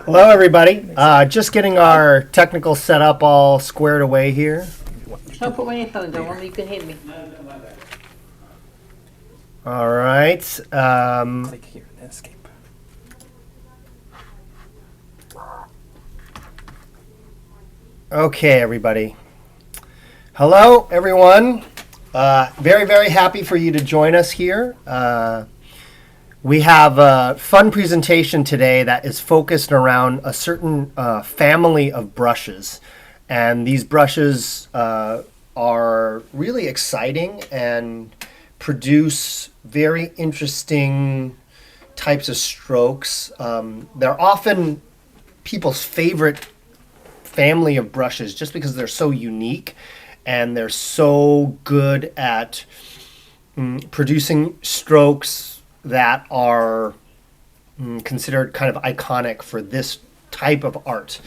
Hello, everybody. Just getting our technical setup all squared away here. Don't put my headphones on, only you can hear me. All right. Click here and escape. Okay, everybody. Hello, everyone. Very, very happy for you to join us here. We have a fun presentation today that is focused around a certain family of brushes. And these brushes are really exciting and produce very interesting types of strokes. They're often people's favorite family of brushes just because they're so unique and they're so good at producing strokes that are considered kind of iconic for this type of art.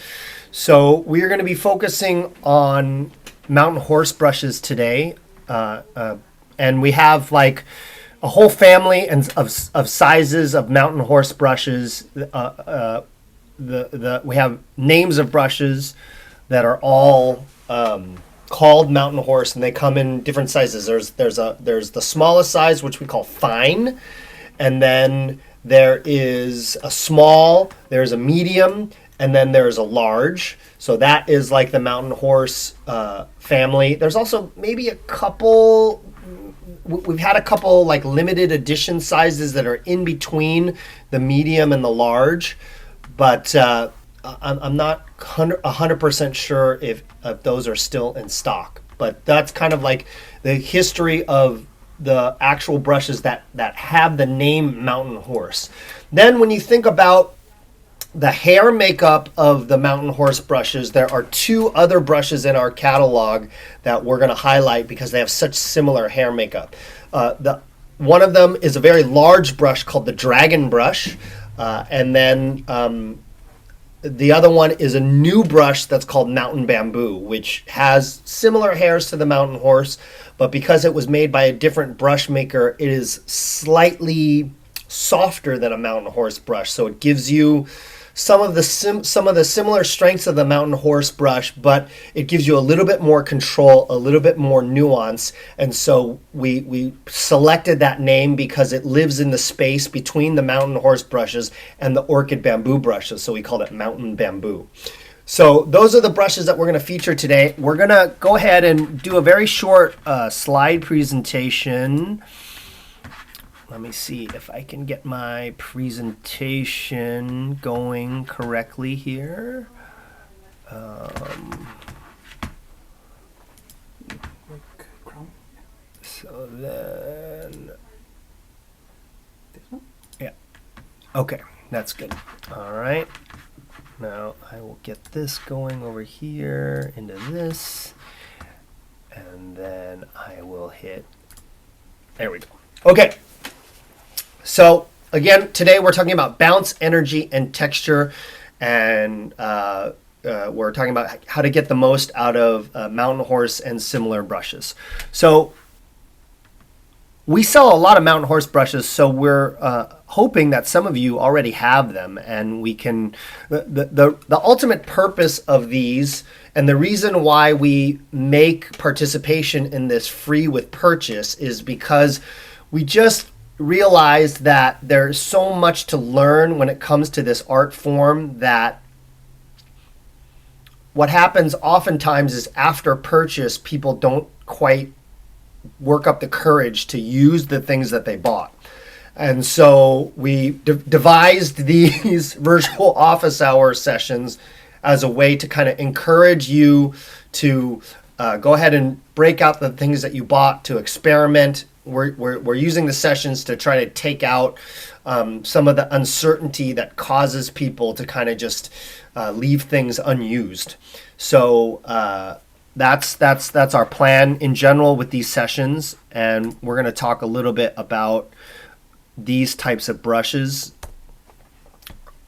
So we are going to be focusing on mountain horse brushes today, and we have like a whole family of sizes of mountain horse brushes. We have names of brushes that are all called mountain horse, and they come in different sizes. There's the smallest size, which we call fine. And then there is a small, there's a medium, and then there's a large. So that is like the mountain horse family. There's also maybe a couple, we've had a couple like limited edition sizes that are in between the medium and the large. But I'm not 100% sure if those are still in stock. But that's kind of like the history of the actual brushes that have the name mountain horse. Then when you think about the hair makeup of the mountain horse brushes, there are two other brushes in our catalog that we're going to highlight because they have such similar hair makeup. One of them is a very large brush called the dragon brush, and then the other one is a new brush that's called mountain bamboo, which has similar hairs to the mountain horse, but because it was made by a different brush maker, it is slightly softer than a mountain horse brush. So it gives you some of the similar strengths of the mountain horse brush, but it gives you a little bit more control, a little bit more nuance. And so we selected that name because it lives in the space between the mountain horse brushes and the orchid bamboo brushes. So we called it mountain bamboo. So those are the brushes that we're going to feature today. We're going to go ahead and do a very short slide presentation. Let me see if I can get my presentation going correctly here. So then, yeah, okay, that's good. All right, now I will get this going over here into this, and then I will hit, there we go. Okay. So again, today we're talking about bounce, energy, and texture, and we're talking about how to get the most out of mountain horse and similar brushes. So we sell a lot of mountain horse brushes, so we're hoping that some of you already have them, and we can. The ultimate purpose of these, and the reason why we make participation in this free with purchase, is because we just realized that there's so much to learn when it comes to this art form, that what happens oftentimes is after purchase, people don't quite work up the courage to use the things that they bought. And so we devised these virtual office hour sessions as a way to kind of encourage you to go ahead and break out the things that you bought, to experiment. We're using the sessions to try to take out some of the uncertainty that causes people to kind of just leave things unused. So that's our plan in general with these sessions, and we're going to talk a little bit about these types of brushes.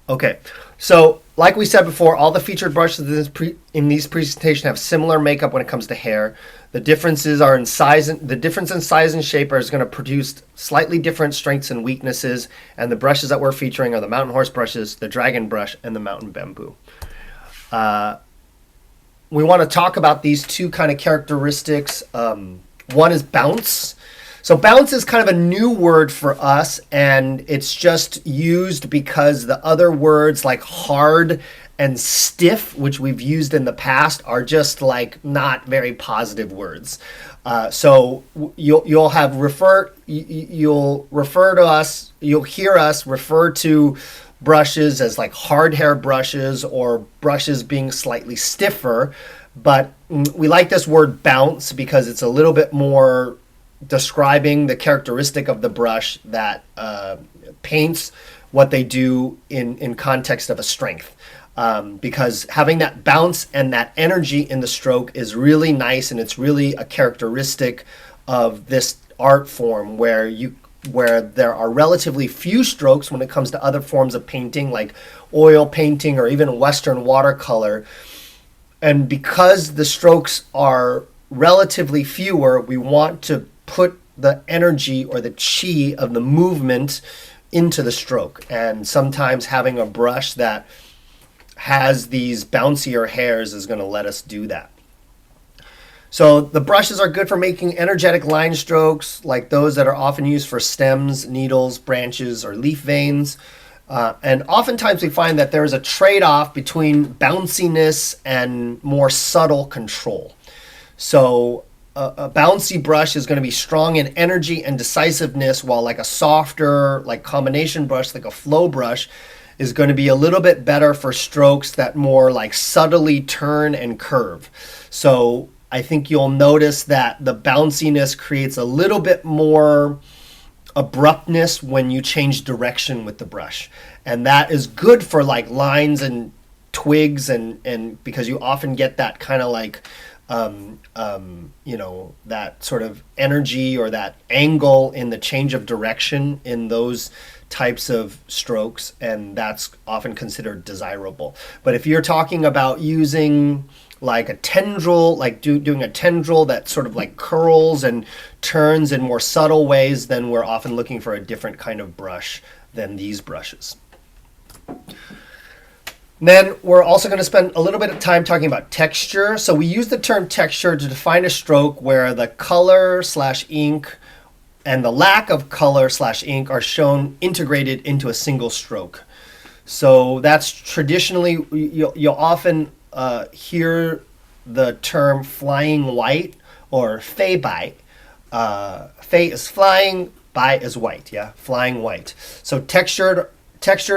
Okay, so like we said before, all the featured brushes in these presentations have similar makeup when it comes to hair. The differences are in size. The difference in size and shape is going to produce slightly different strengths and weaknesses. And the brushes that we're featuring are the mountain horse brushes, the dragon brush, and the mountain bamboo. We want to talk about these two kind of characteristics. One is bounce. So bounce is kind of a new word for us, and it's just used because the other words like hard and stiff, which we've used in the past, are just like not very positive words. So you'll refer to us, you'll hear us refer to brushes as like hard hair brushes or brushes being slightly stiffer, but we like this word bounce because it's a little bit more describing the characteristic of the brush that paints what they do in context of a strength. Because having that bounce and that energy in the stroke is really nice, and it's really a characteristic of this art form where there are relatively few strokes when it comes to other forms of painting like oil painting or even Western watercolor. And because the strokes are relatively fewer, we want to put the energy or the chi of the movement into the stroke. And sometimes having a brush that has these bouncier hairs is going to let us do that. So the brushes are good for making energetic line strokes like those that are often used for stems, needles, branches, or leaf veins. And oftentimes we find that there is a trade-off between bounciness and more subtle control. So a bouncy brush is going to be strong in energy and decisiveness, while like a softer, like combination brush, like a flow brush, is going to be a little bit better for strokes that more like subtly turn and curve. So I think you'll notice that the bounciness creates a little bit more abruptness when you change direction with the brush. And that is good for like lines and twigs and because you often get that kind of like that sort of energy or that angle in the change of direction in those types of strokes, and that's often considered desirable. But if you're talking about using like a tendril, like doing a tendril that sort of like curls and turns in more subtle ways, then we're often looking for a different kind of brush than these brushes. Then we're also going to spend a little bit of time talking about texture. So we use the term texture to define a stroke where the color/ink and the lack of color/ink are shown integrated into a single stroke. So that's traditionally, you'll often hear the term flying white or fei bai. Fei is flying, bai is white, yeah, flying white. So textured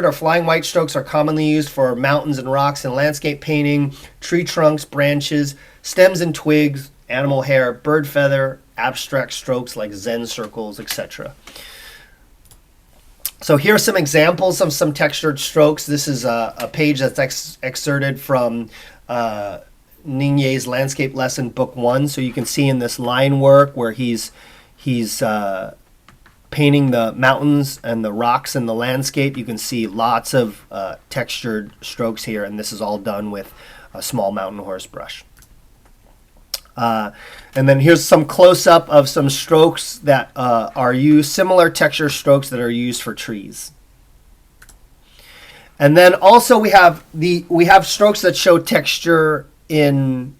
or flying white strokes are commonly used for mountains and rocks in landscape painting, tree trunks, branches, stems and twigs, animal hair, bird feather, abstract strokes like Zen circles, etc. So here are some examples of some textured strokes. This is a page that's excerpted from Ningye's Landscape Lesson, Book 1. So you can see in this line work where he's painting the mountains and the rocks in the landscape. You can see lots of textured strokes here, and this is all done with a small mountain horse brush. And then here's some close-up of some strokes that are used, similar texture strokes that are used for trees. And then also we have strokes that show texture in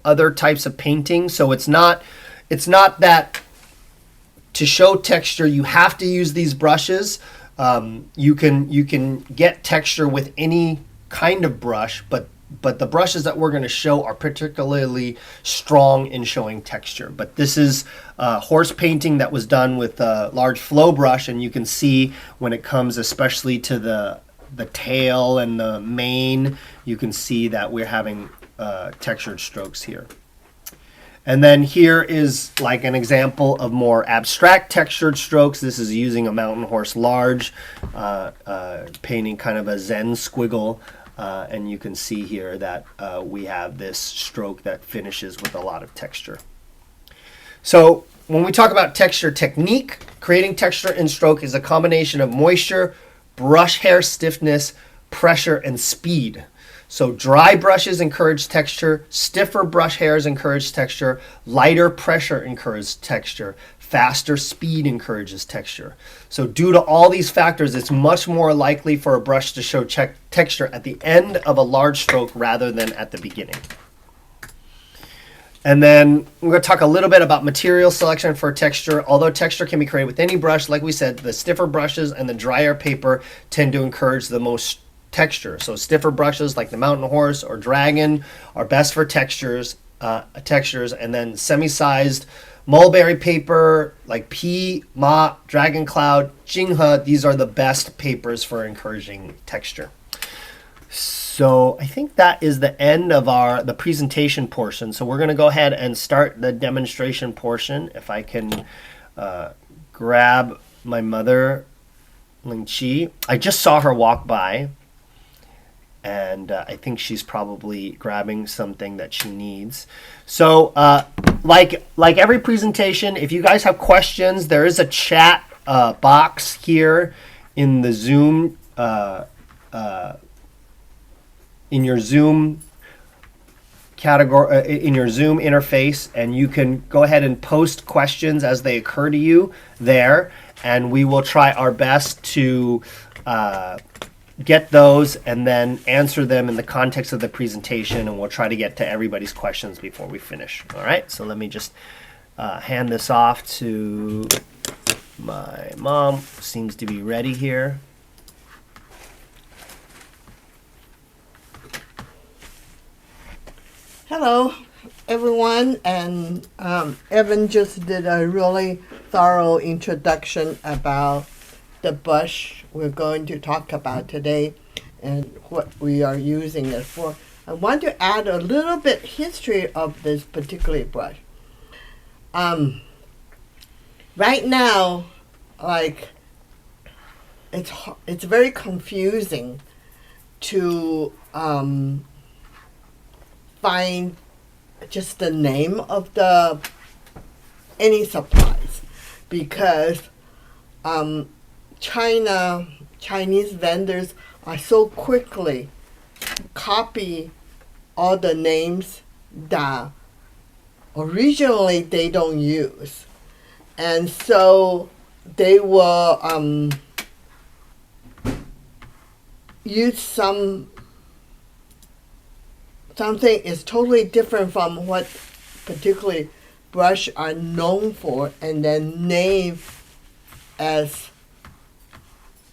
other types of painting. So it's not that to show texture you have to use these brushes. You can get texture with any kind of brush, but the brushes that we're going to show are particularly strong in showing texture. But this is horse painting that was done with a large flow brush, and you can see when it comes especially to the tail and the mane, you can see that we're having textured strokes here. And then here is like an example of more abstract textured strokes. This is using a mountain horse large, painting kind of a Zen squiggle. And you can see here that we have this stroke that finishes with a lot of texture. So when we talk about texture technique, creating texture in stroke is a combination of moisture, brush hair stiffness, pressure, and speed. So dry brushes encourage texture, stiffer brush hairs encourage texture, lighter pressure encourages texture, faster speed encourages texture. So due to all these factors, it's much more likely for a brush to show texture at the end of a large stroke rather than at the beginning. And then we're going to talk a little bit about material selection for texture. Although texture can be created with any brush, like we said, the stiffer brushes and the drier paper tend to encourage the most texture. So stiffer brushes like the Mountain Horse or Dragon are best for textures, and then semi-sized mulberry paper like P, Ma, Dragon Cloud, Jinghe, these are the best papers for encouraging texture. So I think that is the end of the presentation portion. So we're going to go ahead and start the demonstration portion. If I can grab my mother, Ling Chi. I just saw her walk by, and I think she's probably grabbing something that she needs. So like every presentation, if you guys have questions, there is a chat box here in the Zoom in your Zoom category, in your Zoom interface, and you can go ahead and post questions as they occur to you there, and we will try our best to get those and then answer them in the context of the presentation, and we'll try to get to everybody's questions before we finish. All right, so let me just hand this off to my mom. Seems to be ready here. Hello, everyone, and Evan just did a really thorough introduction about the brush we're going to talk about today and what we are using it for. I want to add a little bit history of this particular brush. Right now, like, it's very confusing to find just the name of any supplies, because Chinese vendors are so quickly copy all the names that originally they don't use, and so they will use something is totally different from what particularly brush are known for, and then name as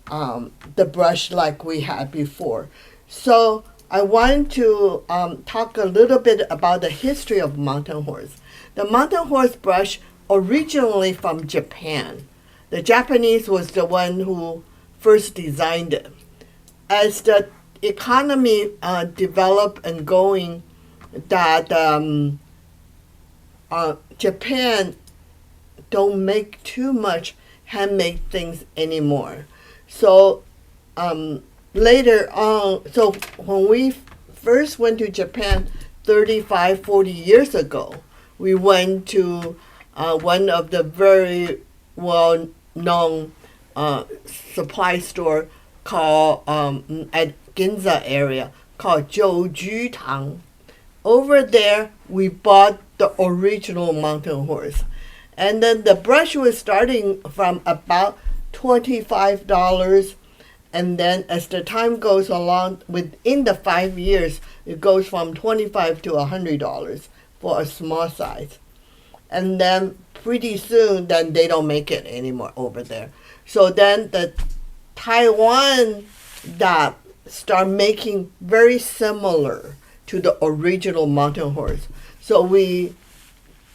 the brush like we had before. So I want to talk a little bit about the history of Mountain Horse. The Mountain Horse brush originally from Japan. The Japanese was the one who first designed it. As the economy developed and going, that Japan don't make too much handmade things anymore. So later on, so when we first went to Japan 35, 40 years ago, we went to one of the very well-known supply store called at Ginza area called Zhouju Tang. Over there, we bought the original Mountain Horse. And then the brush was starting from about $25. And then as the time goes along, within the 5 years, it goes from $25 to $100 for a small size. And then pretty soon, then they don't make it anymore over there. So then the Taiwan that start making very similar to the original Mountain Horse. So we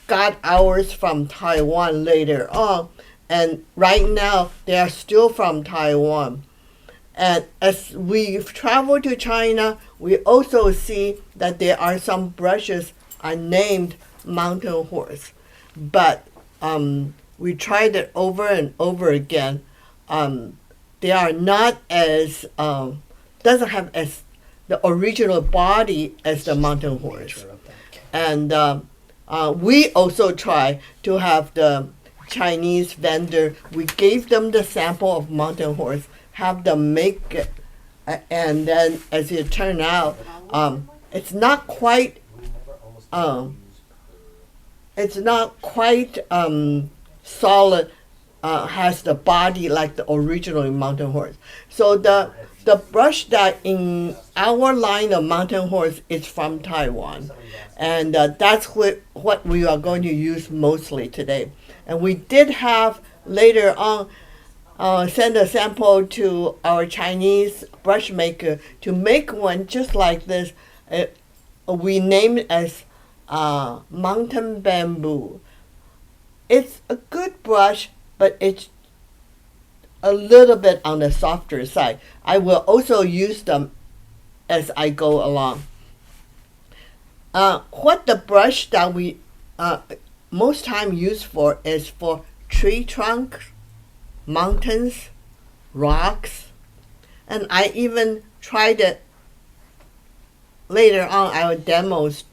got ours from Taiwan later on, and right now they are still from Taiwan. And as we travel to China, we also see that there are some brushes are named Mountain Horse, but we tried it over and over again. They are not as doesn't have as the original body as the Mountain Horse. And we also try to have the Chinese vendor, we gave them the sample of Mountain Horse, have them make it And then as it turned out, it's not quite solid, has the body like the original mountain horse. So the brush that in our line of mountain horse is from Taiwan, and that's what we are going to use mostly today. And we did have later on send a sample to our Chinese brush maker to make one just like this. We named it as mountain bamboo. It's a good brush, but it's a little bit on the softer side. I will also use them as I go along. What the brush that we most time use for is for tree trunks, mountains, rocks, and I even tried it later on. Our demos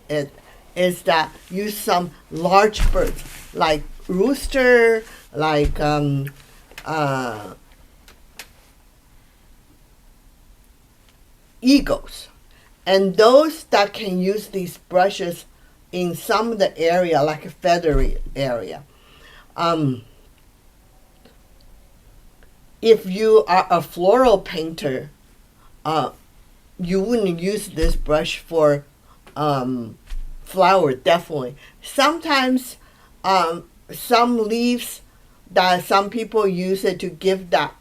it is that use some large birds like rooster, like eagles, and those that can use these brushes in some of the area like a feathery area. If you are a floral painter, you wouldn't use this brush for flower, definitely. Sometimes some leaves that some people use it to give that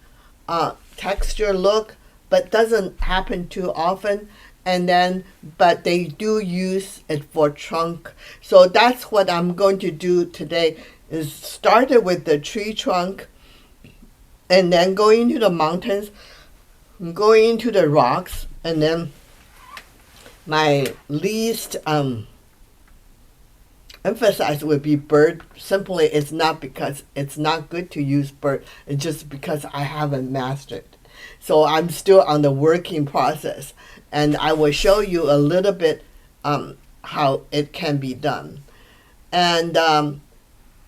texture look, but doesn't happen too often. And then, but they do use it for trunk. So that's what I'm going to do today, is started with the tree trunk, and then going into the mountains, going into the rocks, and then my least emphasize would be bird. Simply, it's not because it's not good to use bird, it's just because I haven't mastered. So I'm still on the working process, and I will show you a little bit how it can be done. And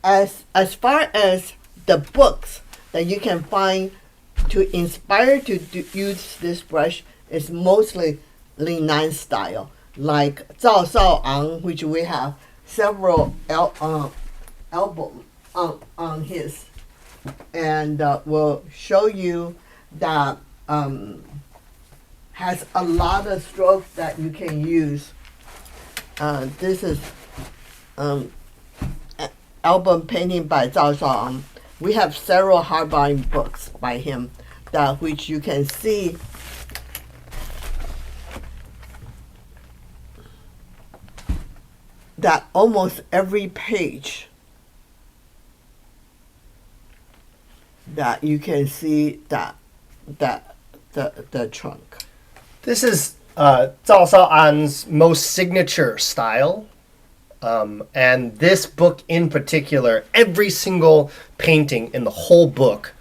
as far as the books that you can find to inspire to use this brush, is mostly Lingnan style, like Zhao Shao'ang, which we have several albums on his, and we'll show you that has a lot of strokes that you can use. This is album painting by Zhao Shao'ang. We have several hardbound books by him, that which you can see that almost every page that you can see that the trunk. This is Zhao Shao'an's most signature style. And this book in particular, every single painting in the whole book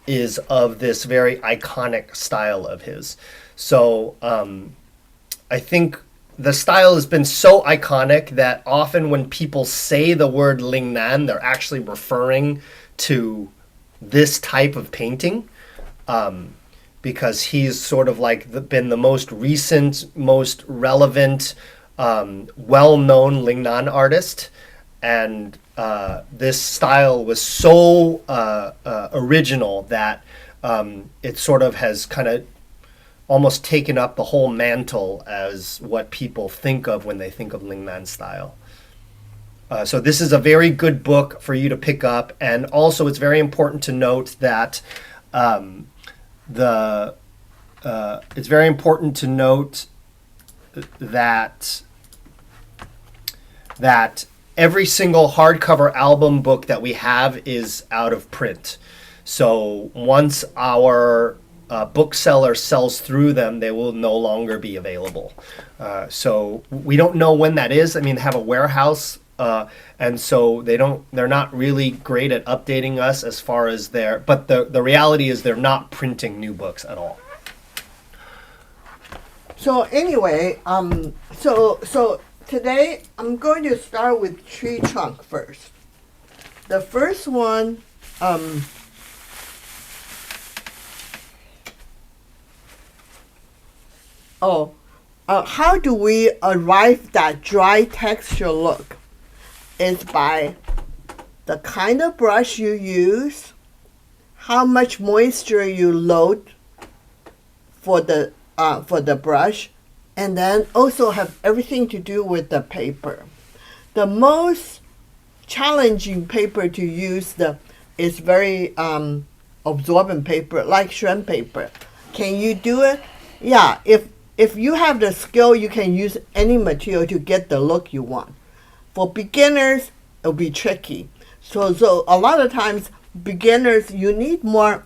is of this very iconic style of his. So I think the style has been so iconic that often when people say the word Lingnan, they're actually referring to this type of painting, because he's sort of like been the most recent, most relevant, well-known Lingnan artist, and this style was so original that it sort of has kind of almost taken up the whole mantle as what people think of when they think of Lingnan style. So this is a very good book for you to pick up, and also it's very important to note that it's very important to note that every single hardcover album book that we have is out of print. So once our bookseller sells through them, they will no longer be available. So we don't know when that is. I mean, they have a warehouse, and so they're not really great at updating us as far as but the reality is they're not printing new books at all. So anyway, so today I'm going to start with tree trunk first. The first one, Oh, how do we arrive that dry texture look? Is by the kind of brush you use, how much moisture you load for the brush, and then also have everything to do with the paper. The most challenging paper to use is very absorbent paper, like shrimp paper. Can you do it? Yeah, if you have the skill, you can use any material to get the look you want. For beginners, it'll be tricky. So a lot of times, beginners, you need more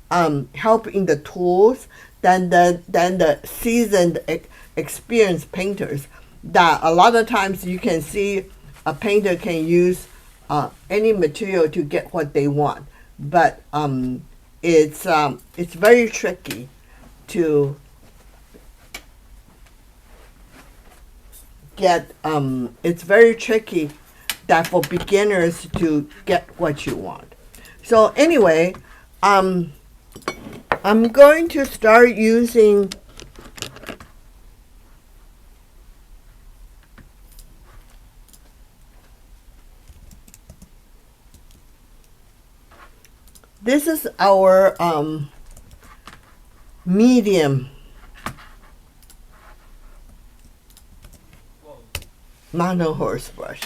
help in the tools than the seasoned, experienced painters. That a lot of times you can see a painter can use any material to get what they want, but it's very tricky to get. It's very tricky that for beginners to get what you want. So anyway, I'm going to start using this is our medium mountain horse brush,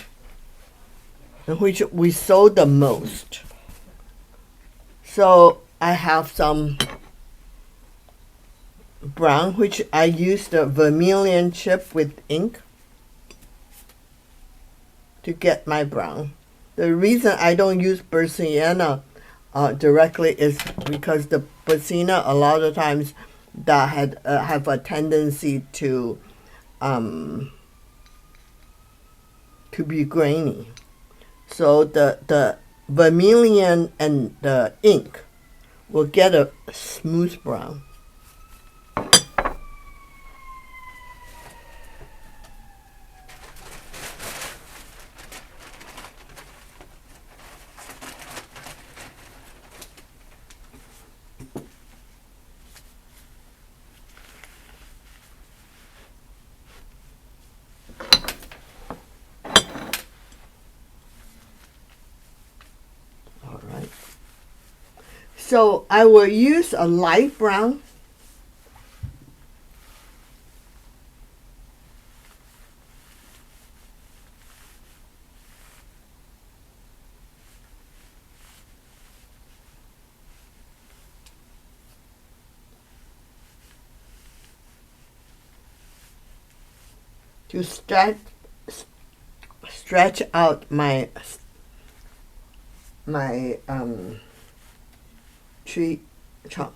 in which we sold the most. So I have some brown, which I used a vermilion chip with ink to get my brown. The reason I don't use Bersiana directly is because the Bersiana a lot of times that have a tendency to be grainy. So the vermilion and the ink will get a smooth brown. So I will use a light brown. To stretch out my tree trunk.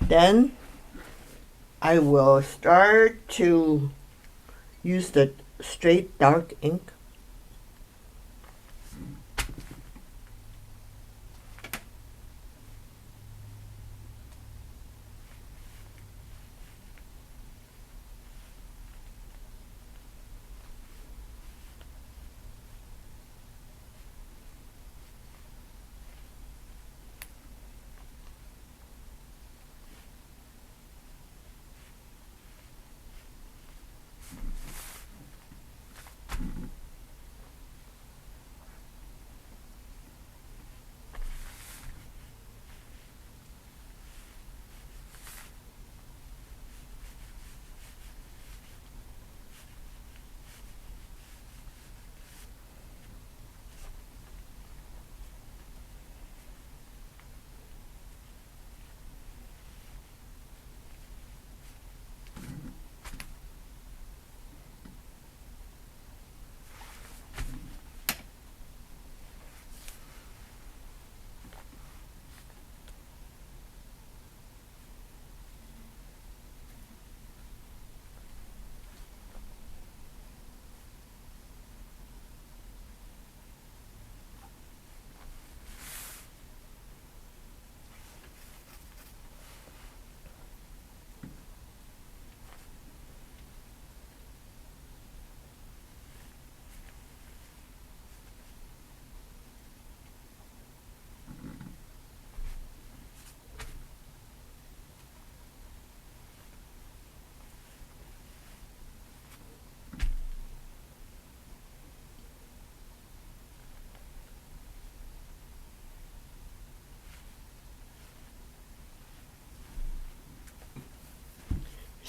Then I will start to use the straight dark ink.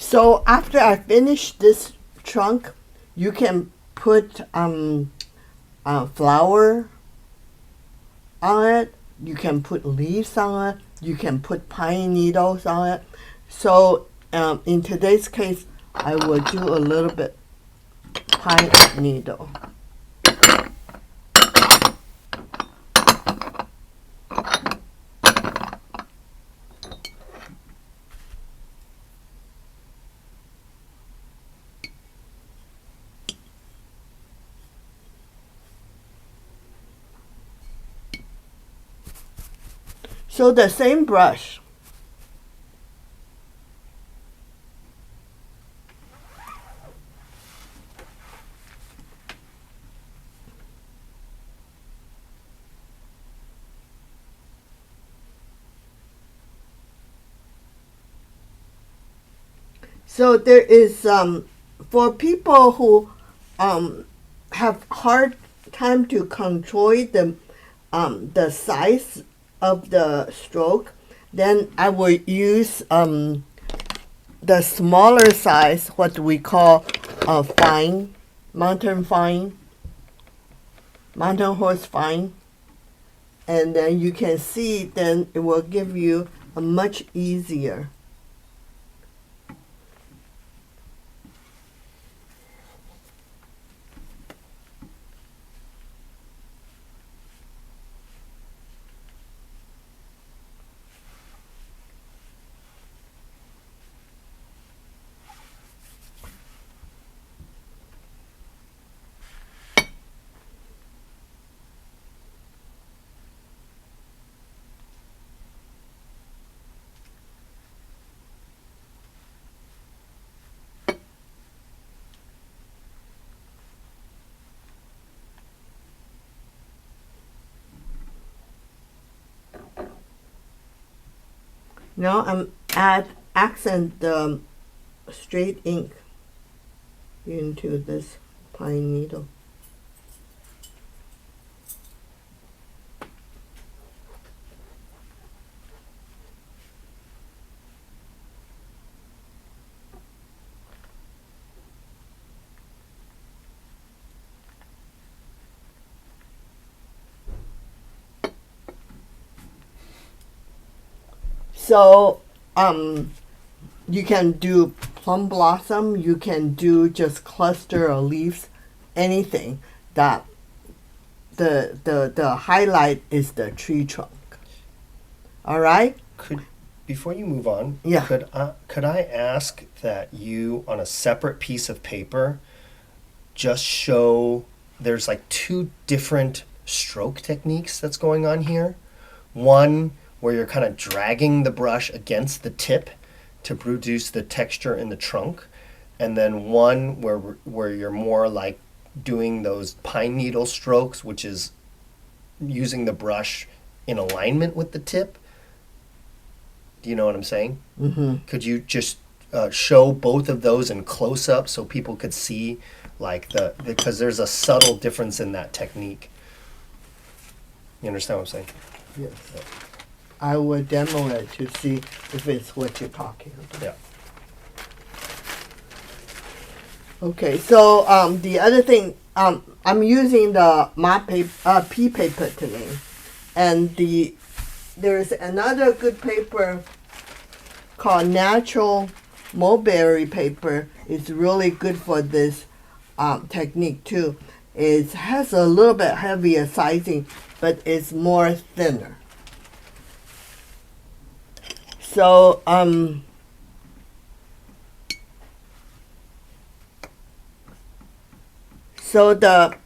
So after I finish this trunk, you can put flower on it. You can put leaves on it. You can put pine needles on it. So in today's case, I will do a little bit pine needle. So the same brush. So there is for people who have hard time to control the size of the stroke, then I will use the smaller size, what we call fine, mountain horse fine, and then you can see then it will give you a much easier. Now I'm accent the straight ink into this pine needle. So you can do plum blossom, you can do just cluster or leaves, anything that the highlight is the tree trunk. All right? Before you move on, Yeah. could I ask that you, on a separate piece of paper, just show there's like two different stroke techniques that's going on here. One where you're kind of dragging the brush against the tip to produce the texture in the trunk, and then one where you're more like doing those pine needle strokes, which is using the brush in alignment with the tip. Do you know what I'm saying? Mm-hmm. Could you just show both of those in close up so people could see, like because there's a subtle difference in that technique. You understand what I'm saying? Yes. I will demo it to see if it's what you're talking about. Yeah. Okay, so the other thing, I'm using the pea paper today, and there's another good paper called natural mulberry paper. It's really good for this technique too. It has a little bit heavier sizing, but it's more thinner. So so the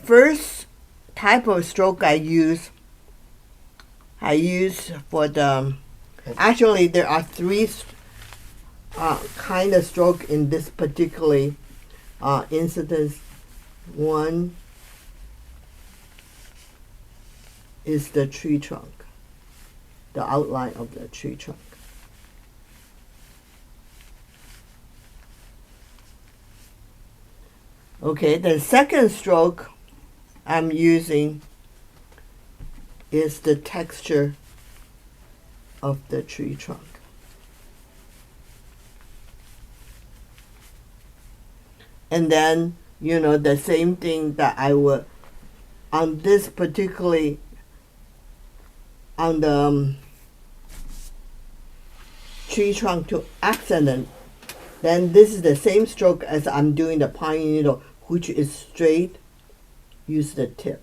first type of stroke I use for actually there are three kind of stroke in this particular incident. One is the tree trunk, the outline of the tree trunk. Okay, the second stroke I'm using is the texture of the tree trunk. And then, the same thing that I would, on this particularly, on the tree trunk to accident, then this is the same stroke as I'm doing the pine needle, which is straight. Use the tip.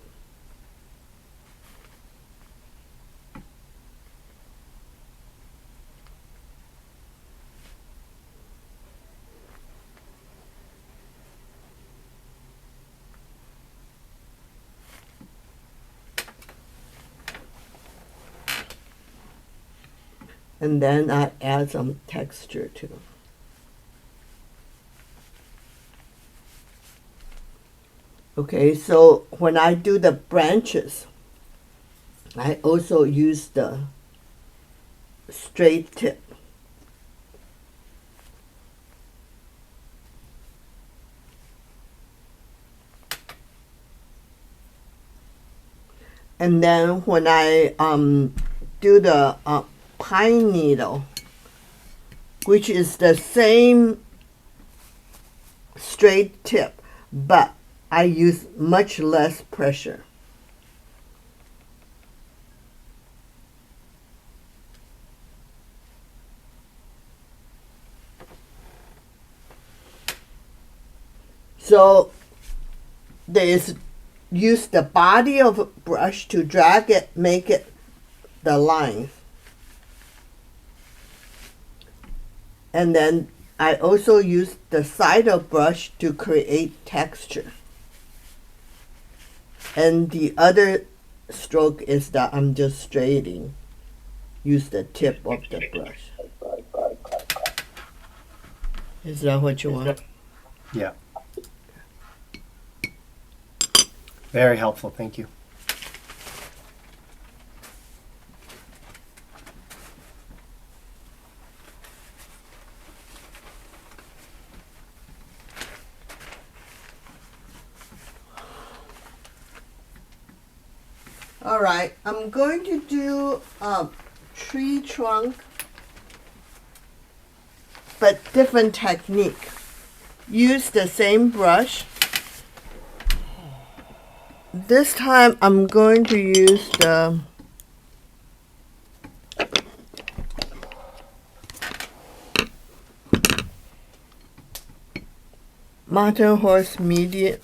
And then I add some texture too. Okay, so when I do the branches, I also use the straight tip. And then when I do the pine needle, which is the same straight tip, but I use much less pressure. So there is use the body of a brush to drag it, make it the lines. And then I also use the side of brush to create texture. And the other stroke is that I'm just straightening. Use the tip of the brush. Is that what you want? Yeah. Very helpful. Thank you. All right, I'm going to do a tree trunk, but different technique. Use the same brush. This time I'm going to use the Mountain Horse Medium.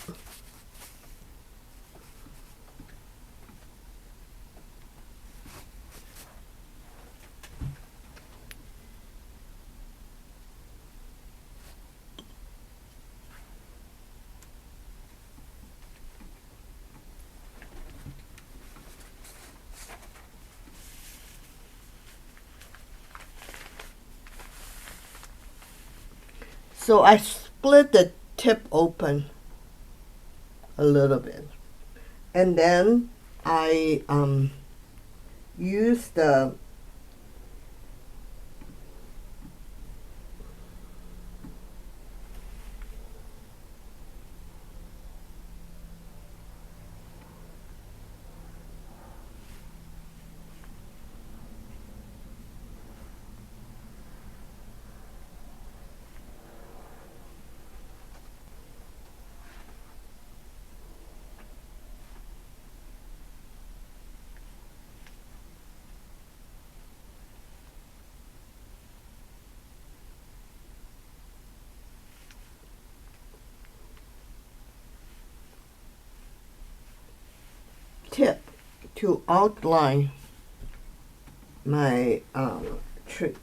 So I split the tip open a little bit. And then I use the tip to outline my tree.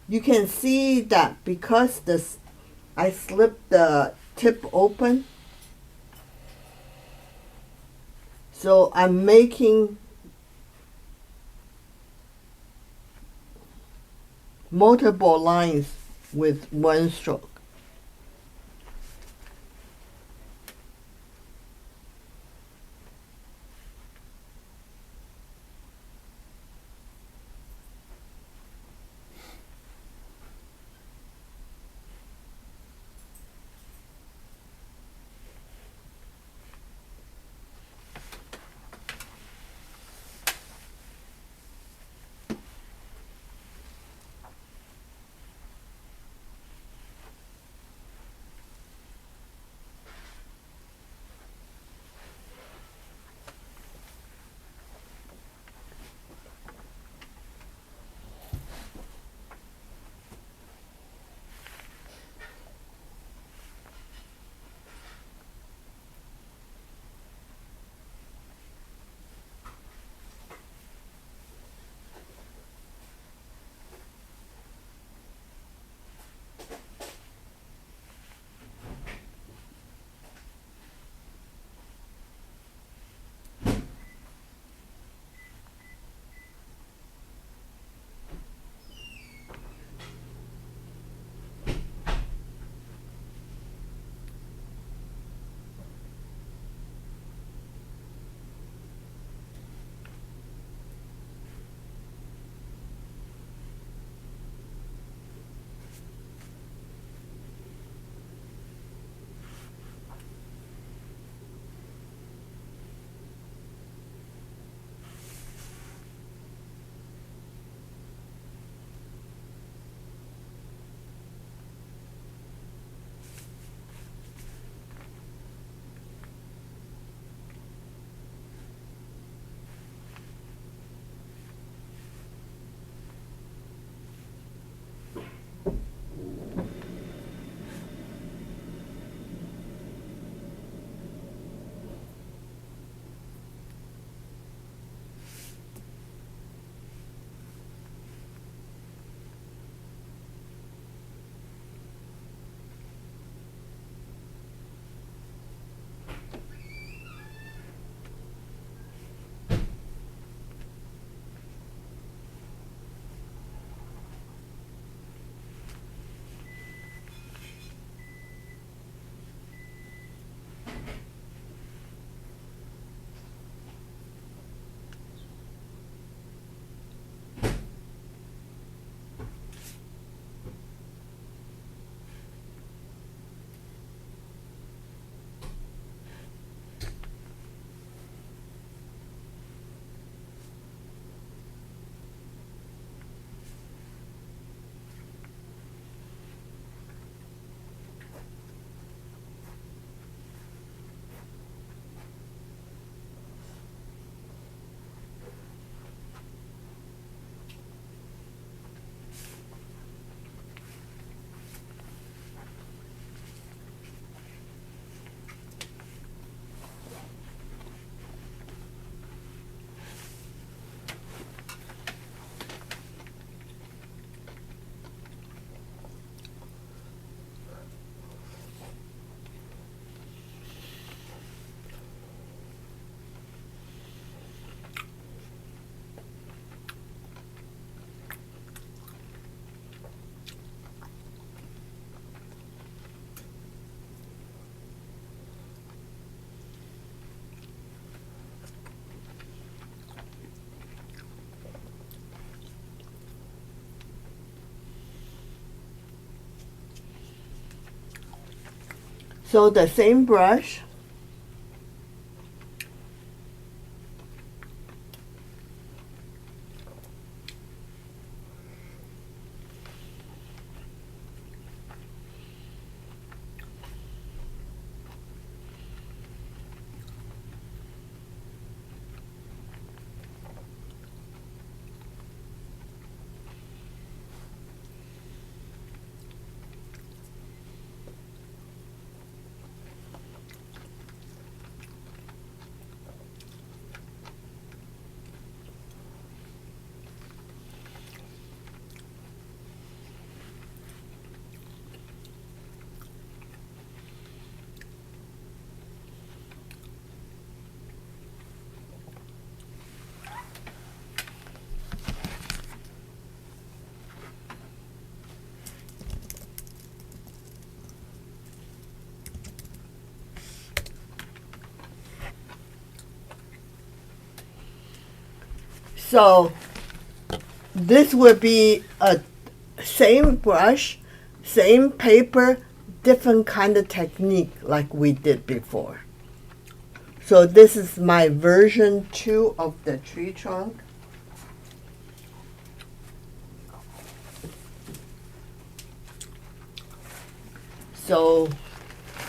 You can see that because I slipped the tip open, so I'm making multiple lines with one stroke. So the same brush. So this would be a same brush, same paper, different kind of technique like we did before. So this is my version 2 of the tree trunk. So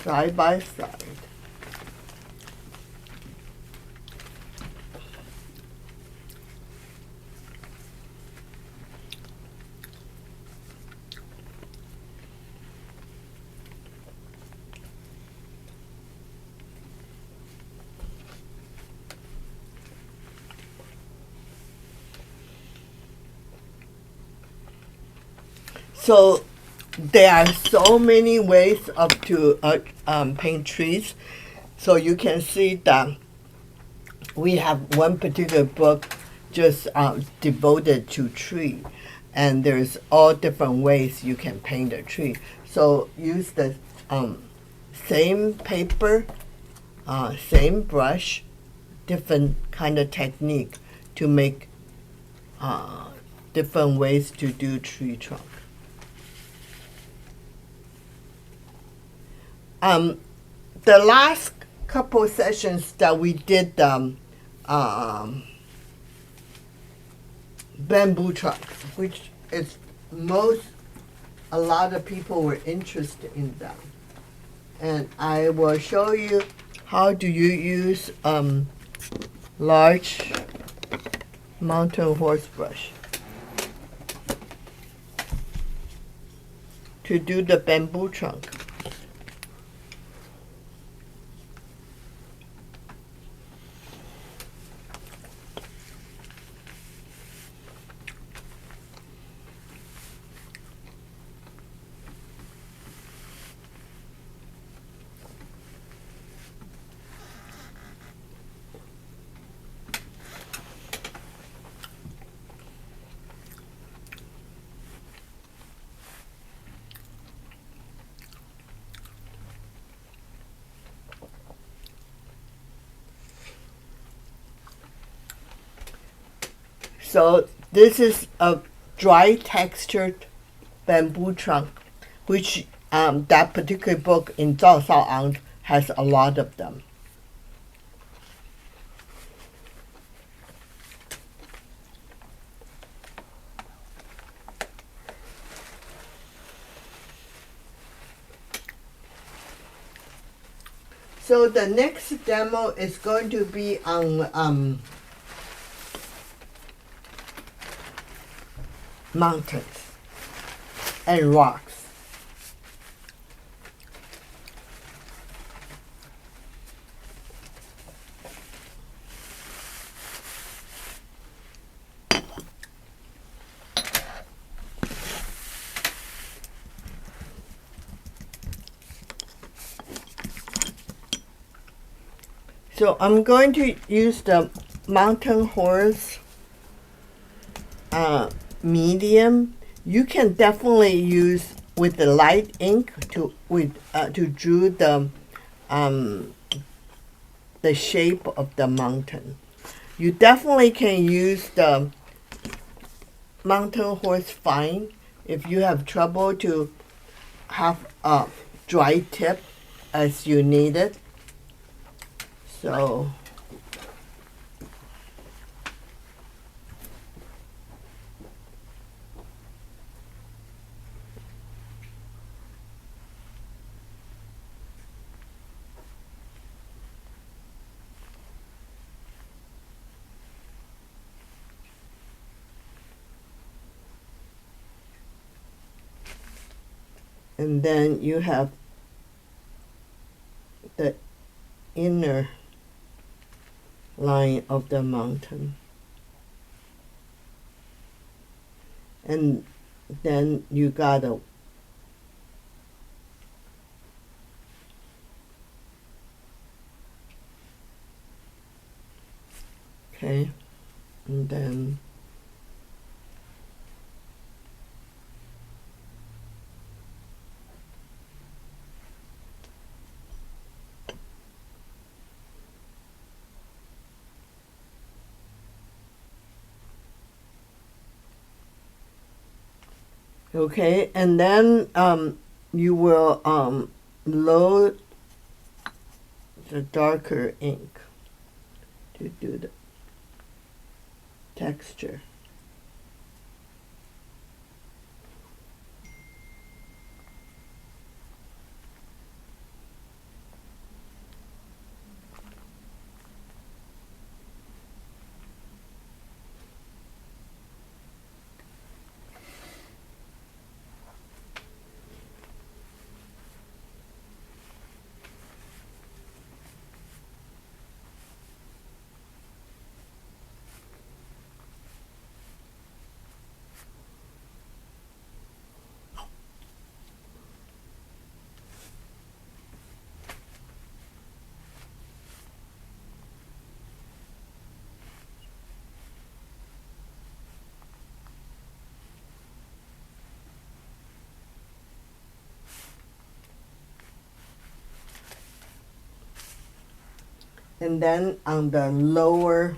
side by side. So there are so many ways to paint trees. So you can see that we have one particular book just devoted to tree, and there's all different ways you can paint a tree. So use the same paper, same brush, different kind of technique to make different ways to do tree trunk. The last couple sessions that we did bamboo trunks, which is a lot of people were interested in that. And I will show you how do you use large mountain horse brush to do the bamboo trunk. So this is a dry textured bamboo trunk, which that particular book in Zhao Sao Ang has a lot of them. So the next demo is going to be on mountains and rocks. So I'm going to use the mountain horse medium. You can definitely use with the light ink to draw the shape of the mountain. You definitely can use the mountain horse fine if you have trouble to have a dry tip. as you need it. So and then you have the inner line of the mountain. And then you gotta okay, and then okay, and then you will load the darker ink to do the texture. And then on the lower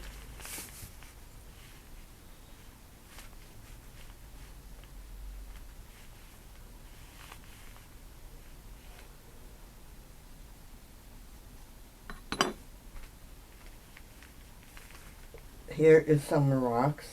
here is some rocks.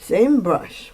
Same brush.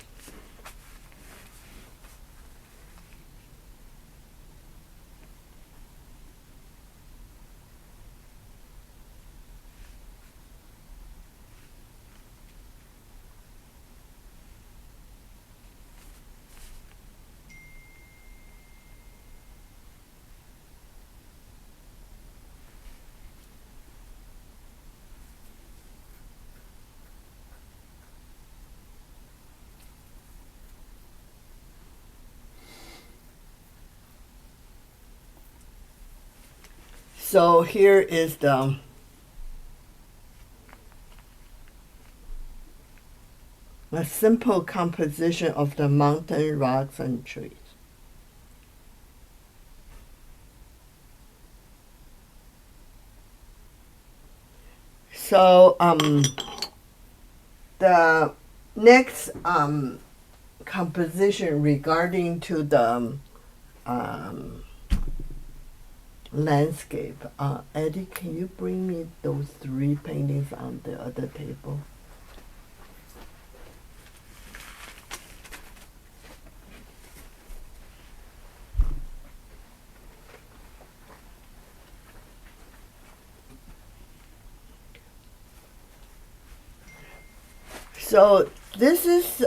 So here is the a simple composition of the mountain, rocks, and trees. So the next composition regarding to the landscape. Eddie, can you bring me those 3 paintings on the other table? So this is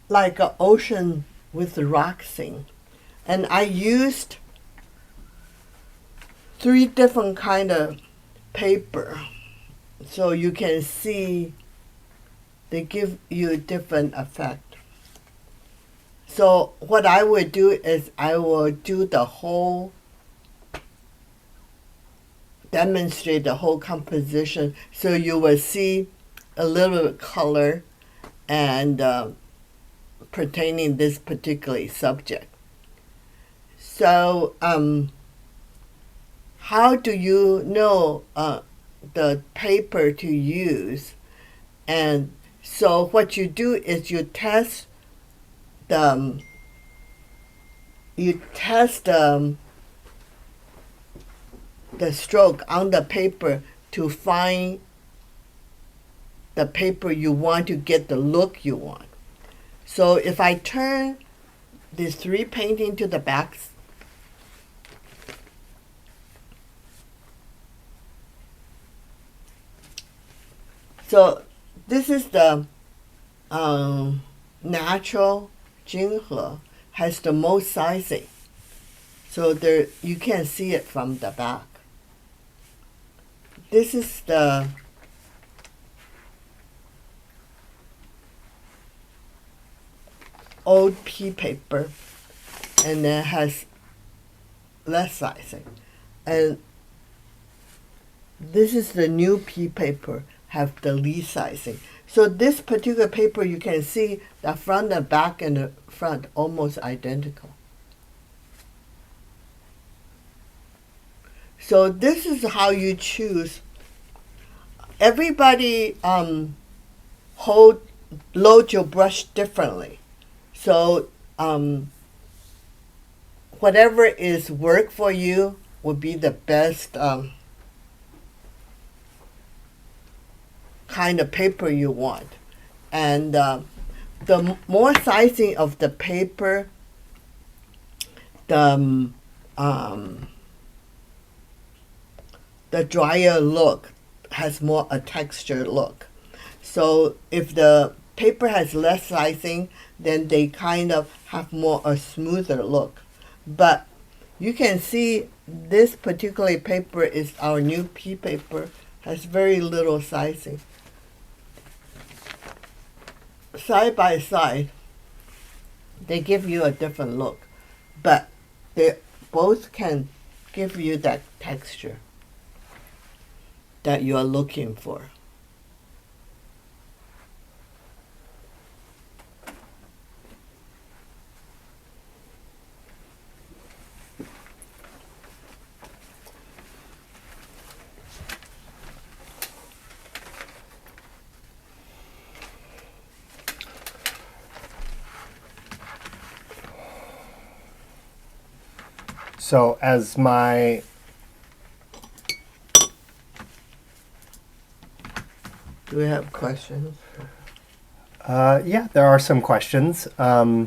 like an ocean with rocks in, and I used 3 different kind of paper, so you can see they give you a different effect. So what I would do is I will do the whole demonstrate the whole composition, so you will see a little bit color and pertaining this particular subject. So, how do you know the paper to use? And so what you do is you test the stroke on the paper to find the paper you want to get the look you want. So if I turn these 3 painting to the backs, so this is the natural Jinghe, has the most sizing. So there you can see it from the back. This is the old P paper, and it has less sizing. And this is the new P paper, have the least sizing. So this particular paper, you can see the front and back and the front almost identical. So this is how you choose. Everybody load your brush differently. So whatever is work for you would be the best kind of paper you want. And the more sizing of the paper, the drier look, has more a textured look. So if the paper has less sizing, then they kind of have more a smoother look. But you can see this particular paper is our new P paper, has very little sizing. Side by side, they give you a different look, but they both can give you that texture that you are looking for. So as my Do we have questions? yeah, there are some questions. Yeah,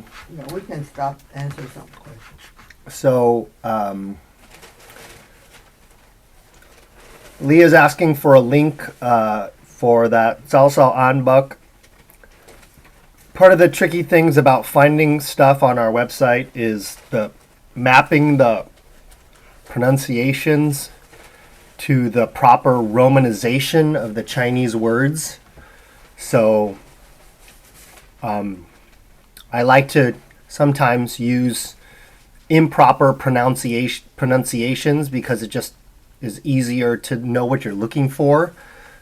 we can stop, answer some questions. So Leah's asking for a link for that Salsa on book. Part of the tricky things about finding stuff on our website is the mapping the pronunciations to the proper romanization of the Chinese words. So I like to sometimes use improper pronunciations because it just is easier to know what you're looking for.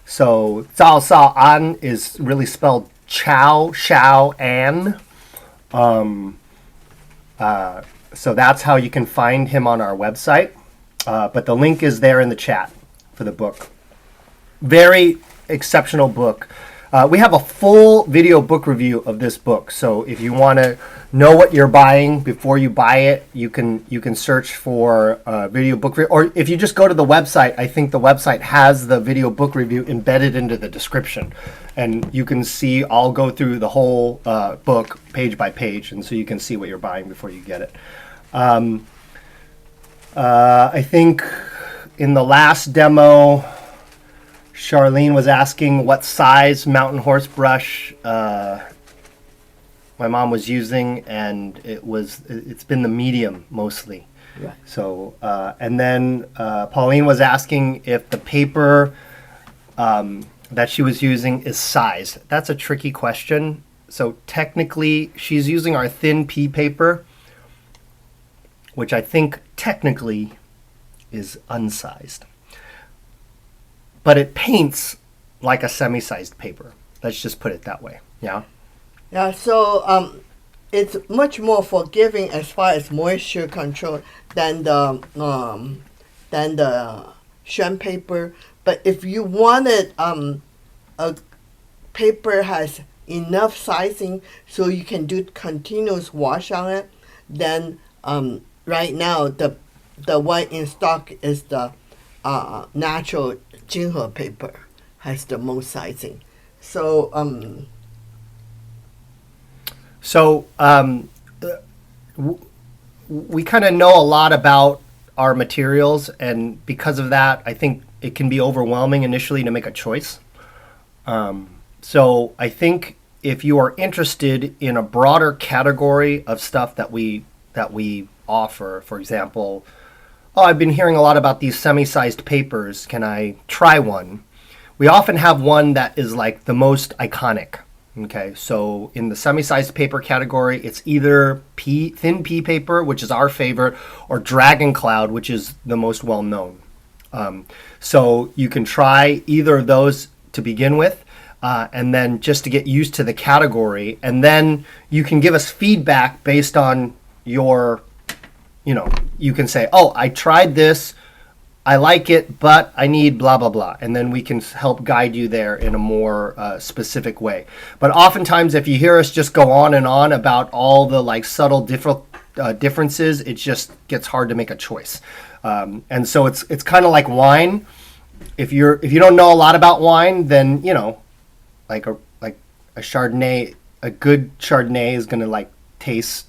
So Zhao Sao An is really spelled Chow Shao An. So that's how you can find him on our website. But the link is there in the chat for the book. Very exceptional book. We have a full video book review of this book. So if you want to know what you're buying before you buy it, you can search for video book review. Or if you just go to the website, I think the website has the video book review embedded into the description. And you can see, I'll go through the whole book page by page, and so you can see what you're buying before you get it. I think in the last demo, Charlene was asking what size mountain horse brush my mom was using, and it's been the medium mostly. Right. So and then Pauline was asking if the paper that she was using is sized. That's a tricky question. So technically, she's using our thin P paper, which I think technically is unsized. but it paints like a semi-sized paper. Let's just put it that way. Yeah. Yeah, so it's much more forgiving as far as moisture control than the shun paper. But if you wanted a paper has enough sizing so you can do continuous wash on it, then right now the one in stock is the natural Jinhe paper, has the most sizing. So we kind of know a lot about our materials, and because of that, I think it can be overwhelming initially to make a choice. So I think if you are interested in a broader category of stuff that we offer, for example, I've been hearing a lot about these semi-sized papers. Can I try one? We often have one that is like the most iconic. Okay, so in the semi-sized paper category, it's either thin P paper, which is our favorite, or Dragon Cloud, which is the most well-known. So you can try either of those to begin with, and then just to get used to the category, and then you can give us feedback based on your, you can say, oh, I tried this, I like it, but I need blah, blah, blah. And then we can help guide you there in a more specific way. But oftentimes, if you hear us just go on and on about all the like subtle differences, it just gets hard to make a choice. And so it's kind of like wine. If you don't know a lot about wine, then, like a Chardonnay, a good Chardonnay is going to like taste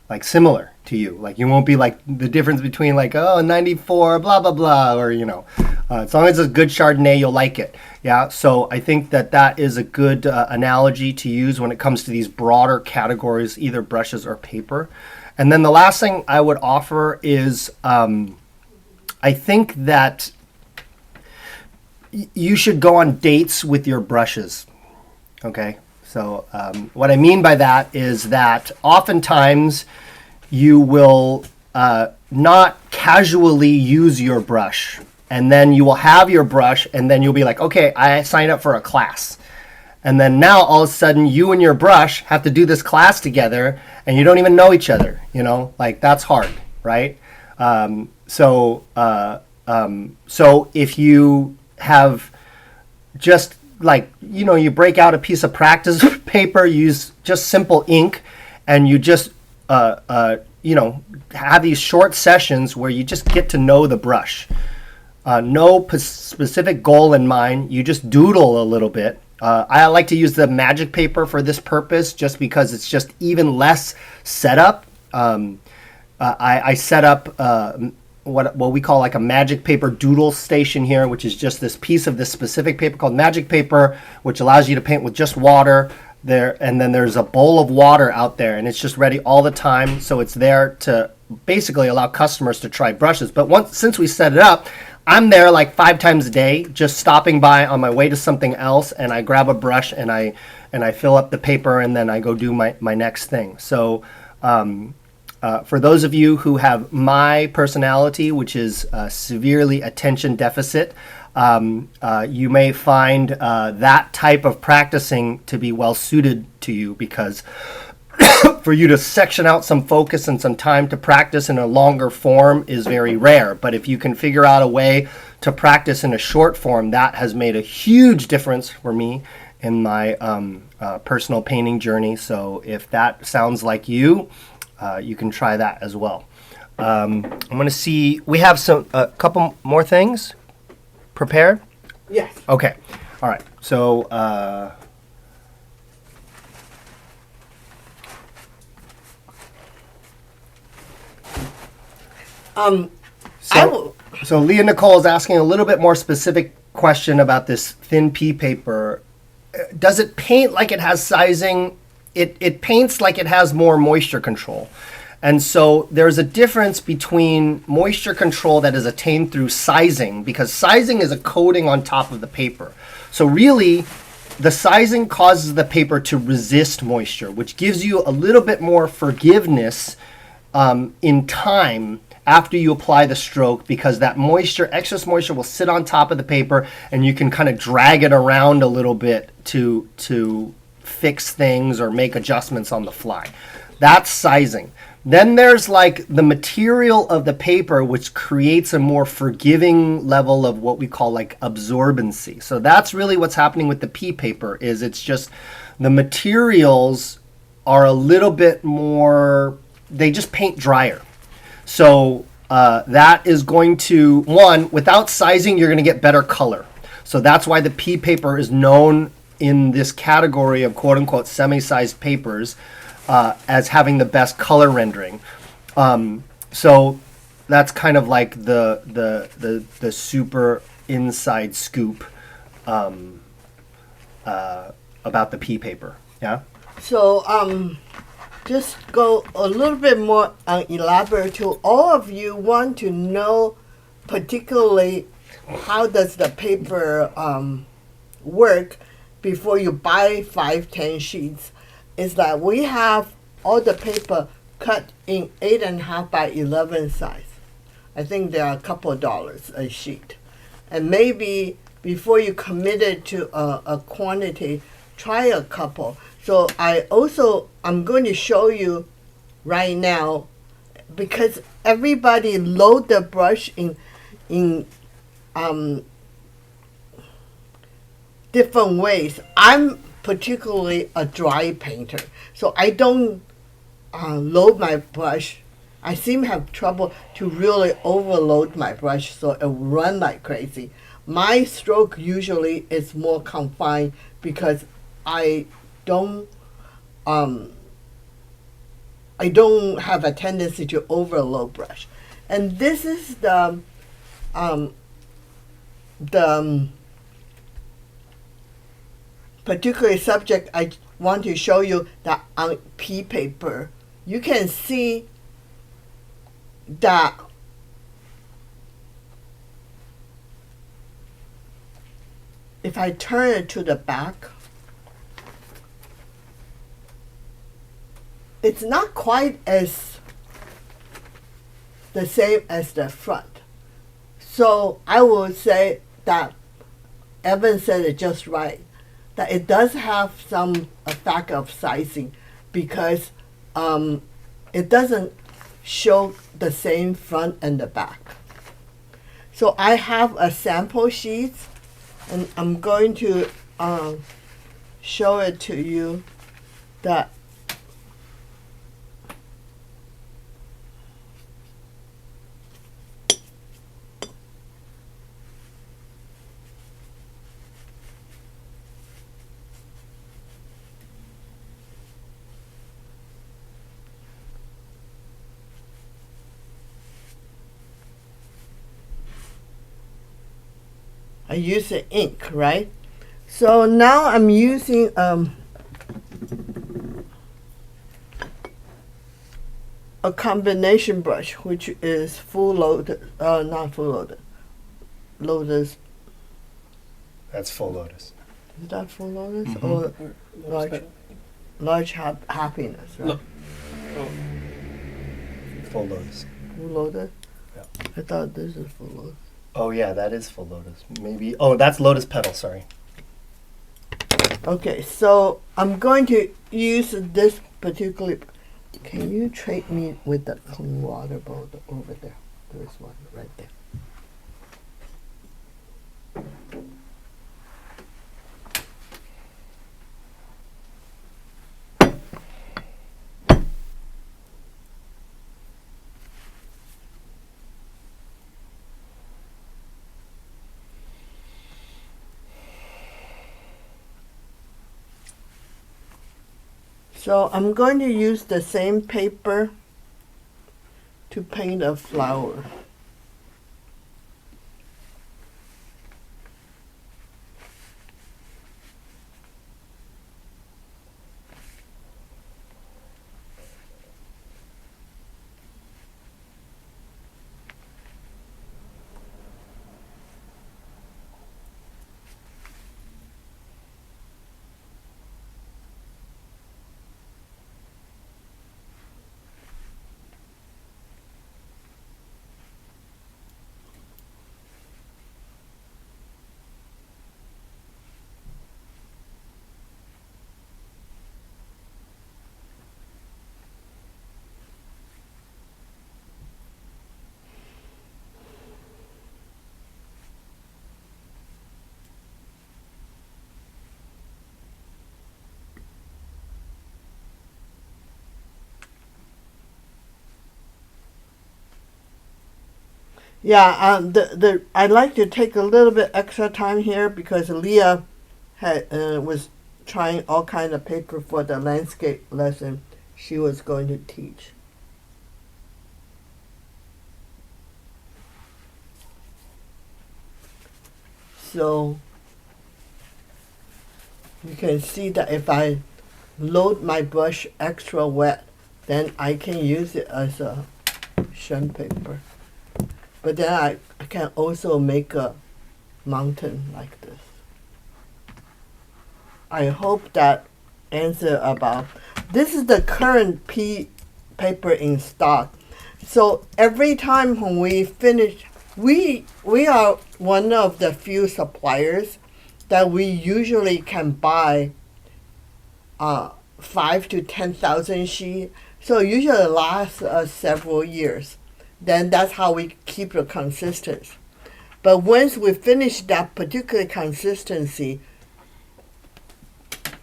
like similar to you. Like you won't be like the difference between like 94 blah blah blah, or as long as it's a good Chardonnay, you'll like it. Yeah, so I think that is a good analogy to use when it comes to these broader categories, either brushes or paper. And then the last thing I would offer is I think that you should go on dates with your brushes. Okay, so what I mean by that is that oftentimes you will not casually use your brush, and then you will have your brush, and then you'll be like, okay, I signed up for a class. And then now all of a sudden you and your brush have to do this class together, and you don't even know each other, like that's hard, right? So if you have just like, you break out a piece of practice paper, use just simple ink, and you just, have these short sessions where you just get to know the brush. No specific goal in mind. You just doodle a little bit. I like to use the magic paper for this purpose just because it's just even less setup. I set up what we call like a magic paper doodle station here, which is just this piece of this specific paper called magic paper, which allows you to paint with just water there, and then there's a bowl of water out there, and it's just ready all the time. So it's there to basically allow customers to try brushes. But since we set it up, I'm there like 5 times a day, just stopping by on my way to something else, and I grab a brush and I fill up the paper, and then I go do my next thing. So for those of you who have my personality, which is severely attention deficit, you may find that type of practicing to be well suited to you, because for you to section out some focus and some time to practice in a longer form is very rare. But if you can figure out a way to practice in a short form, that has made a huge difference for me in my personal painting journey. So if that sounds like you, you can try that as well. I'm going to see, we have a couple more things prepared? yes. Okay. All right. So, so Leah Nicole is asking a little bit more specific question about this thin P paper. Does it paint like it has sizing? It paints like it has more moisture control. And so there's a difference between moisture control that is attained through sizing, because sizing is a coating on top of the paper. So really, the sizing causes the paper to resist moisture, which gives you a little bit more forgiveness in time after you apply the stroke, because that moisture, excess moisture, will sit on top of the paper, and you can kind of drag it around a little bit to fix things or make adjustments on the fly. That's sizing. Then there's like the material of the paper, which creates a more forgiving level of what we call like absorbency. So that's really what's happening with the P paper, is it's just the materials are a little bit more, they just paint drier. So that is going to, one, without sizing, you're going to get better color. So that's why the P paper is known in this category of quote unquote semi-sized papers as having the best color rendering. So that's kind of like the super inside scoop about the P paper. Yeah. So just go a little bit more elaborate to all of you want to know particularly how does the paper work before you buy 5-10 sheets. Is that we have all the paper cut in 8.5 by 11 size. I think they are a couple of dollars a sheet. And maybe before you commit it to a quantity, try a couple. So I'm going to show you right now, because everybody load the brush in different ways. I'm particularly a dry painter, so I don't load my brush. I seem to have trouble to really overload my brush, so it run like crazy. My stroke usually is more confined because I don't have a tendency to overload brush. And this is the particular subject I want to show you, that on P paper, you can see that if I turn it to the back, it's not quite as the same as the front. So I will say that Evan said it just right, that it does have some effect of sizing, because it doesn't show the same front and the back. So I have a sample sheet, and I'm going to show it to you that I use the ink, right? So now I'm using a combination brush, which is full loaded, not full loaded, Lotus. That's full lotus. Is that full lotus or large happiness, right? Full lotus. Full lotus? Yeah. I thought this is full lotus. Oh yeah, that is full lotus. Maybe. Oh, that's lotus petal. Sorry. Okay, so I'm going to use this particular. Can you trade me with the clean water bowl over there? There's one right there. So I'm going to use the same paper to paint a flower. Yeah, I'd like to take a little bit extra time here because Leah was trying all kind of paper for the landscape lesson she was going to teach. So you can see that if I load my brush extra wet, then I can use it as a shun paper. But then I can also make a mountain like this. I hope that answer about this is the current paper in stock. So every time when we finish, we are one of the few suppliers that we usually can buy 5 to 10,000 sheet. So usually lasts us several years. Then that's how we keep the consistency. But once we finish that particular consistency,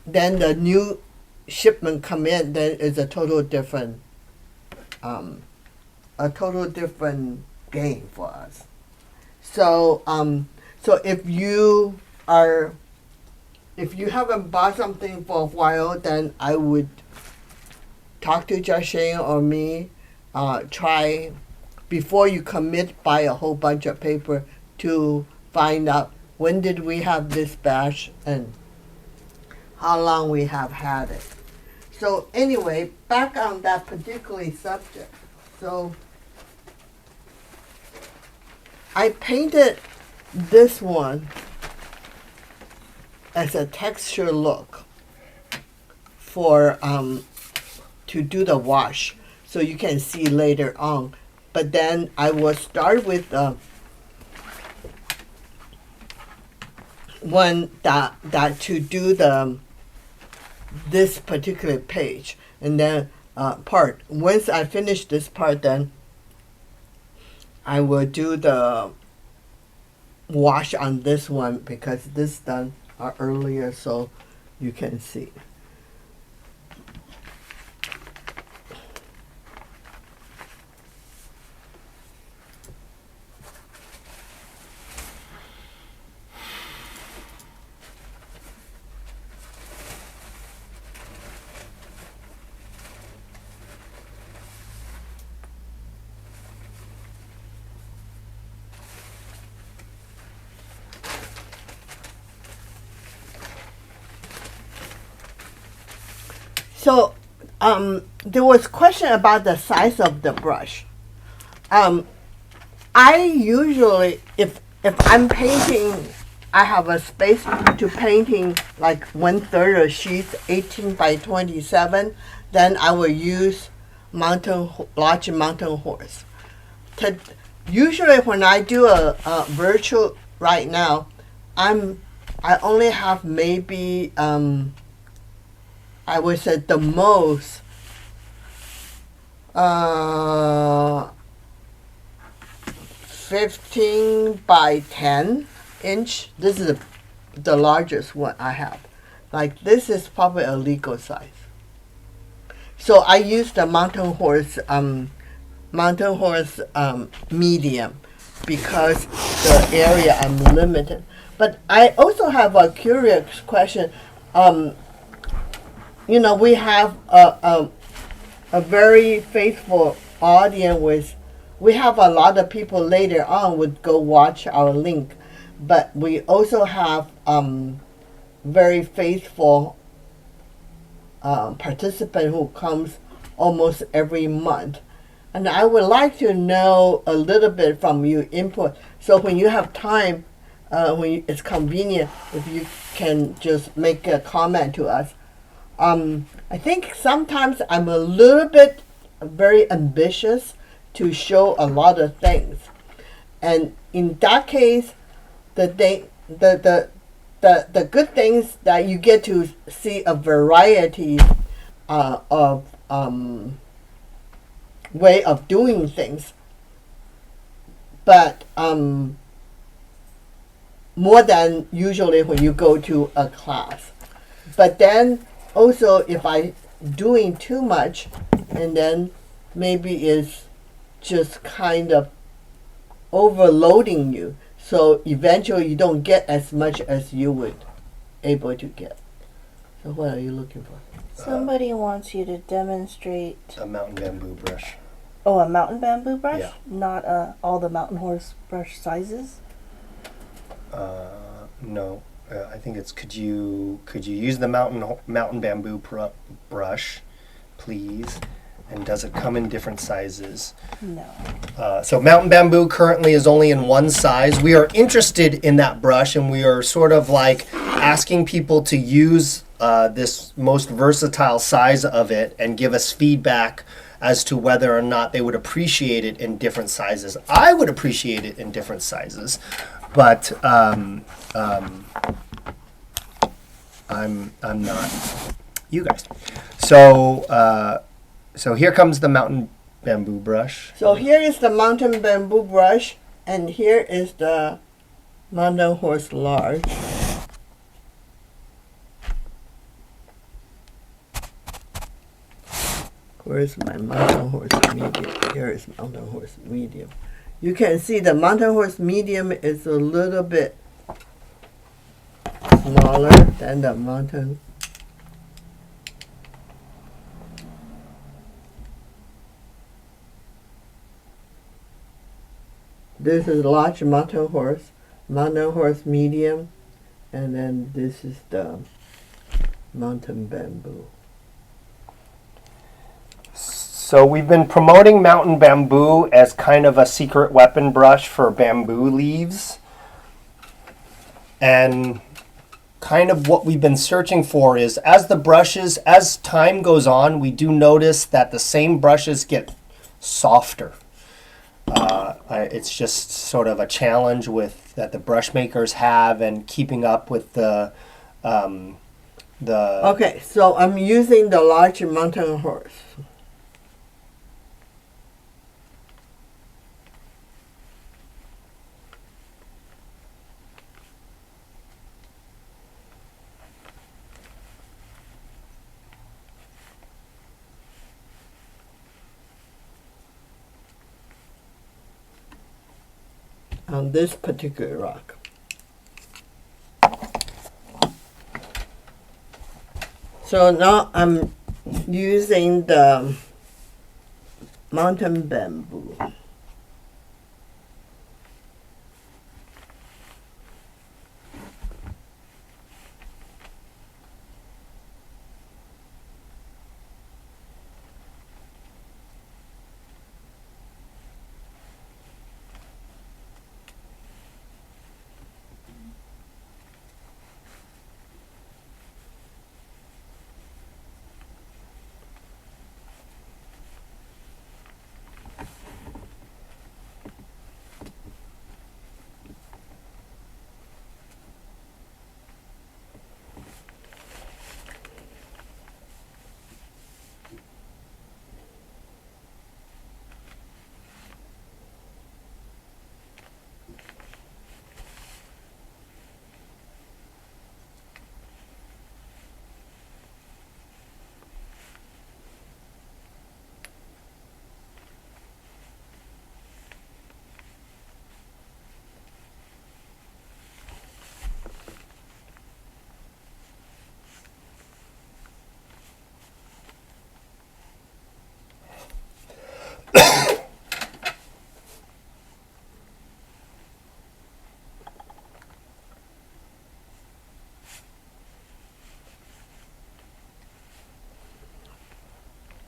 then the new shipment come in. Then it's a total different game for us. So so if you haven't bought something for a while, then I would talk to Joshing or me. Try before you commit, buy a whole bunch of paper to find out when did we have this batch and how long we have had it. So anyway, back on that particular subject. So I painted this one as a texture look for to do the wash, so you can see later on. But then I will start with one that to do this particular page, and then part. Once I finish this part, then I will do the wash on this one because this done earlier, so you can see. So there was question about the size of the brush. I usually, if I'm painting, I have a space to painting like 1/3 a sheet, 18 by 27. Then I will use large mountain horse. Usually when I do a virtual right now, I only have maybe I would say the most 15 by 10 inch. This is the largest one I have. Like this is probably a legal size. So I use the mountain horse medium because the area I'm limited. But I also have a curious question. You know, we have a very faithful audience we have a lot of people later on would go watch our link, but we also have very faithful participant who comes almost every month. And I would like to know a little bit from you input. So when you have time, it's convenient, if you can just make a comment to us. I think sometimes I'm a little bit very ambitious to show a lot of things, and in that case, the good things that you get to see a variety of way of doing things, but more than usually when you go to a class. But then also if I doing too much, and then maybe it's just kind of overloading you. So eventually you don't get as much as you would able to get. So what are you looking for? Somebody wants you to demonstrate. A mountain bamboo brush. Oh, a mountain bamboo brush? Yeah. Not all the mountain horse brush sizes? No, I think it's could you use the mountain bamboo brush, please? And does it come in different sizes? No. So mountain bamboo currently is only in one size. We are interested in that brush, and we are sort of like asking people to use this most versatile size of it and give us feedback as to whether or not they would appreciate it in different sizes. I would appreciate it in different sizes, but I'm not. You guys. So here comes the mountain bamboo brush. So here is the mountain bamboo brush, and here is the mountain horse large. Where's my mountain horse medium? Here is mountain horse medium. You can see the mountain horse medium is a little bit smaller than the mountain. This is large mountain horse medium, and then this is the mountain bamboo. So we've been promoting mountain bamboo as kind of a secret weapon brush for bamboo leaves. And kind of what we've been searching for is as time goes on, we do notice that the same brushes get softer. It's just sort of a challenge that the brush makers have and keeping up with the Okay, so I'm using the large mountain horse. On this particular rock. So now I'm using the mountain bamboo.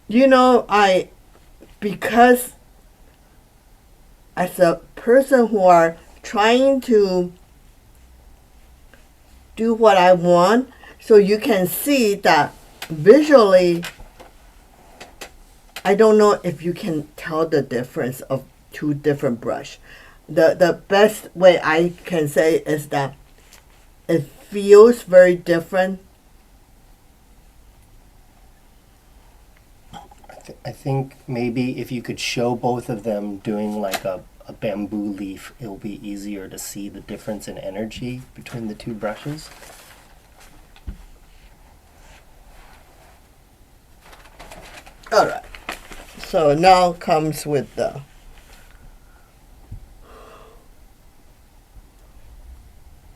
You know, because as a person who are trying to do what I want, so you can see that visually, I don't know if you can tell the difference of two different brush. The best way I can say is that it feels very different. I think maybe if you could show both of them doing like a bamboo leaf, it'll be easier to see the difference in energy between the two brushes. All right. So now comes with the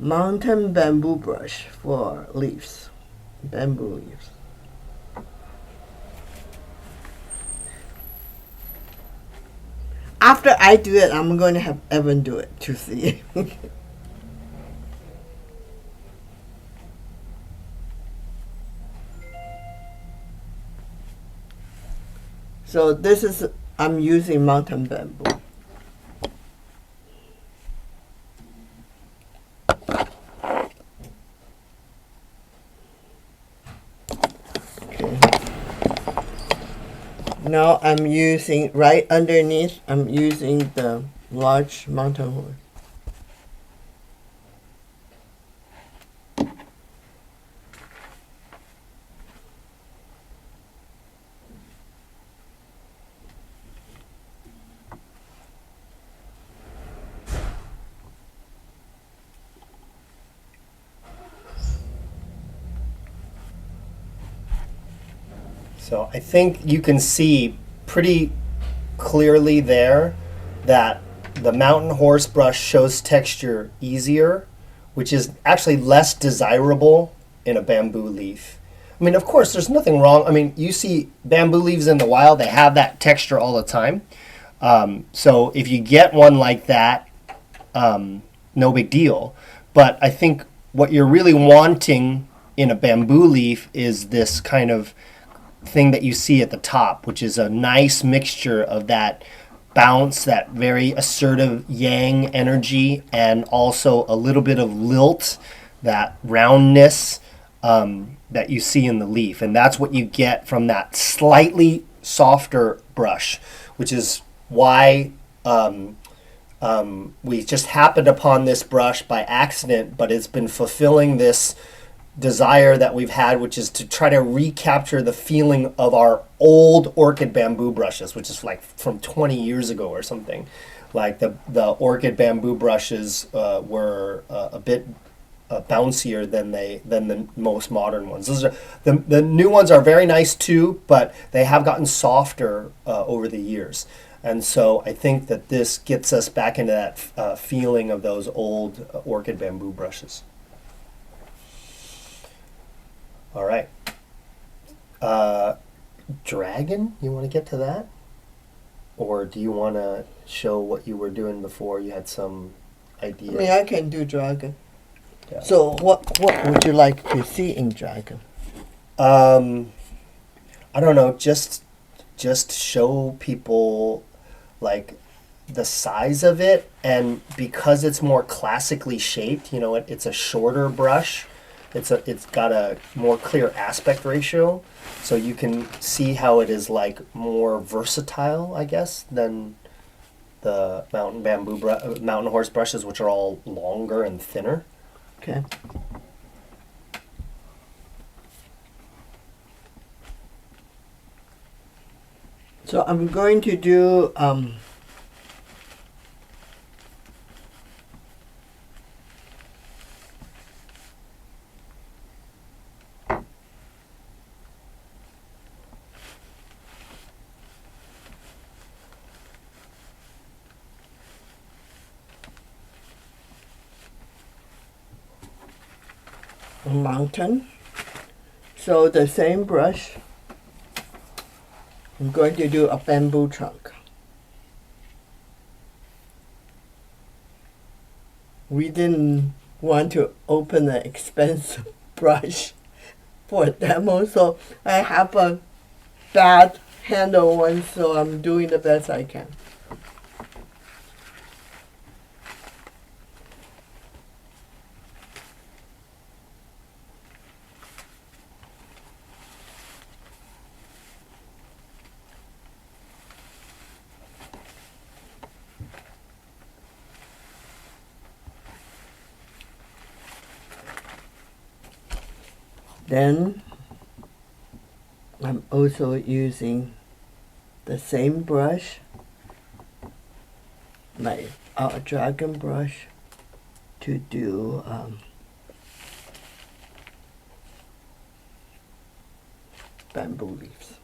mountain bamboo brush for leaves, bamboo leaves. After I do it, I'm going to have Evan do it to see. So this is, I'm using mountain bamboo. Okay. Now I'm using, right underneath, I'm using the large mountain horse. So I think you can see pretty clearly there that the mountain horse brush shows texture easier, which is actually less desirable in a bamboo leaf. I mean, of course, there's nothing wrong. I mean, you see bamboo leaves in the wild, they have that texture all the time. So if you get one like that, no big deal. But I think what you're really wanting in a bamboo leaf is this kind of thing that you see at the top, which is a nice mixture of that bounce, that very assertive yang energy, and also a little bit of lilt, that roundness that you see in the leaf. And that's what you get from that slightly softer brush, which is why we just happened upon this brush by accident, but it's been fulfilling this desire that we've had, which is to try to recapture the feeling of our old orchid bamboo brushes, which is like from 20 years ago or something. Like the orchid bamboo brushes were a bit bouncier than the most modern ones. Those are the new ones are very nice too, but they have gotten softer over the years. And so I think that this gets us back into that feeling of those old orchid bamboo brushes. All right. Dragon, you want to get to that? Or do you want to show what you were doing before? You had some idea. I mean, I can do dragon. Yeah. So what would you like to see in dragon? I don't know, just show people like the size of it, and because it's more classically shaped, you know, it's a shorter brush. It's got a more clear aspect ratio, so you can see how it is like more versatile, I guess, than the mountain horse brushes, which are all longer and thinner. Okay. So I'm going to do a mountain. So the same brush, I'm going to do a bamboo trunk. We didn't want to open an expensive brush for a demo, so I have a bad handle one, so I'm doing the best I can. Then I'm also using the same brush, my dragon brush, to do bamboo leaves.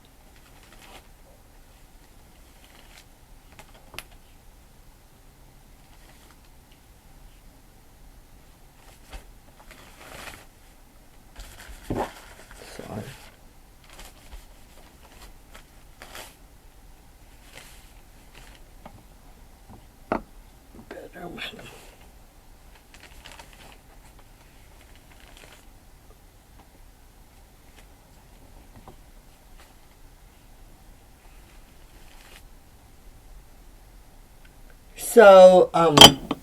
So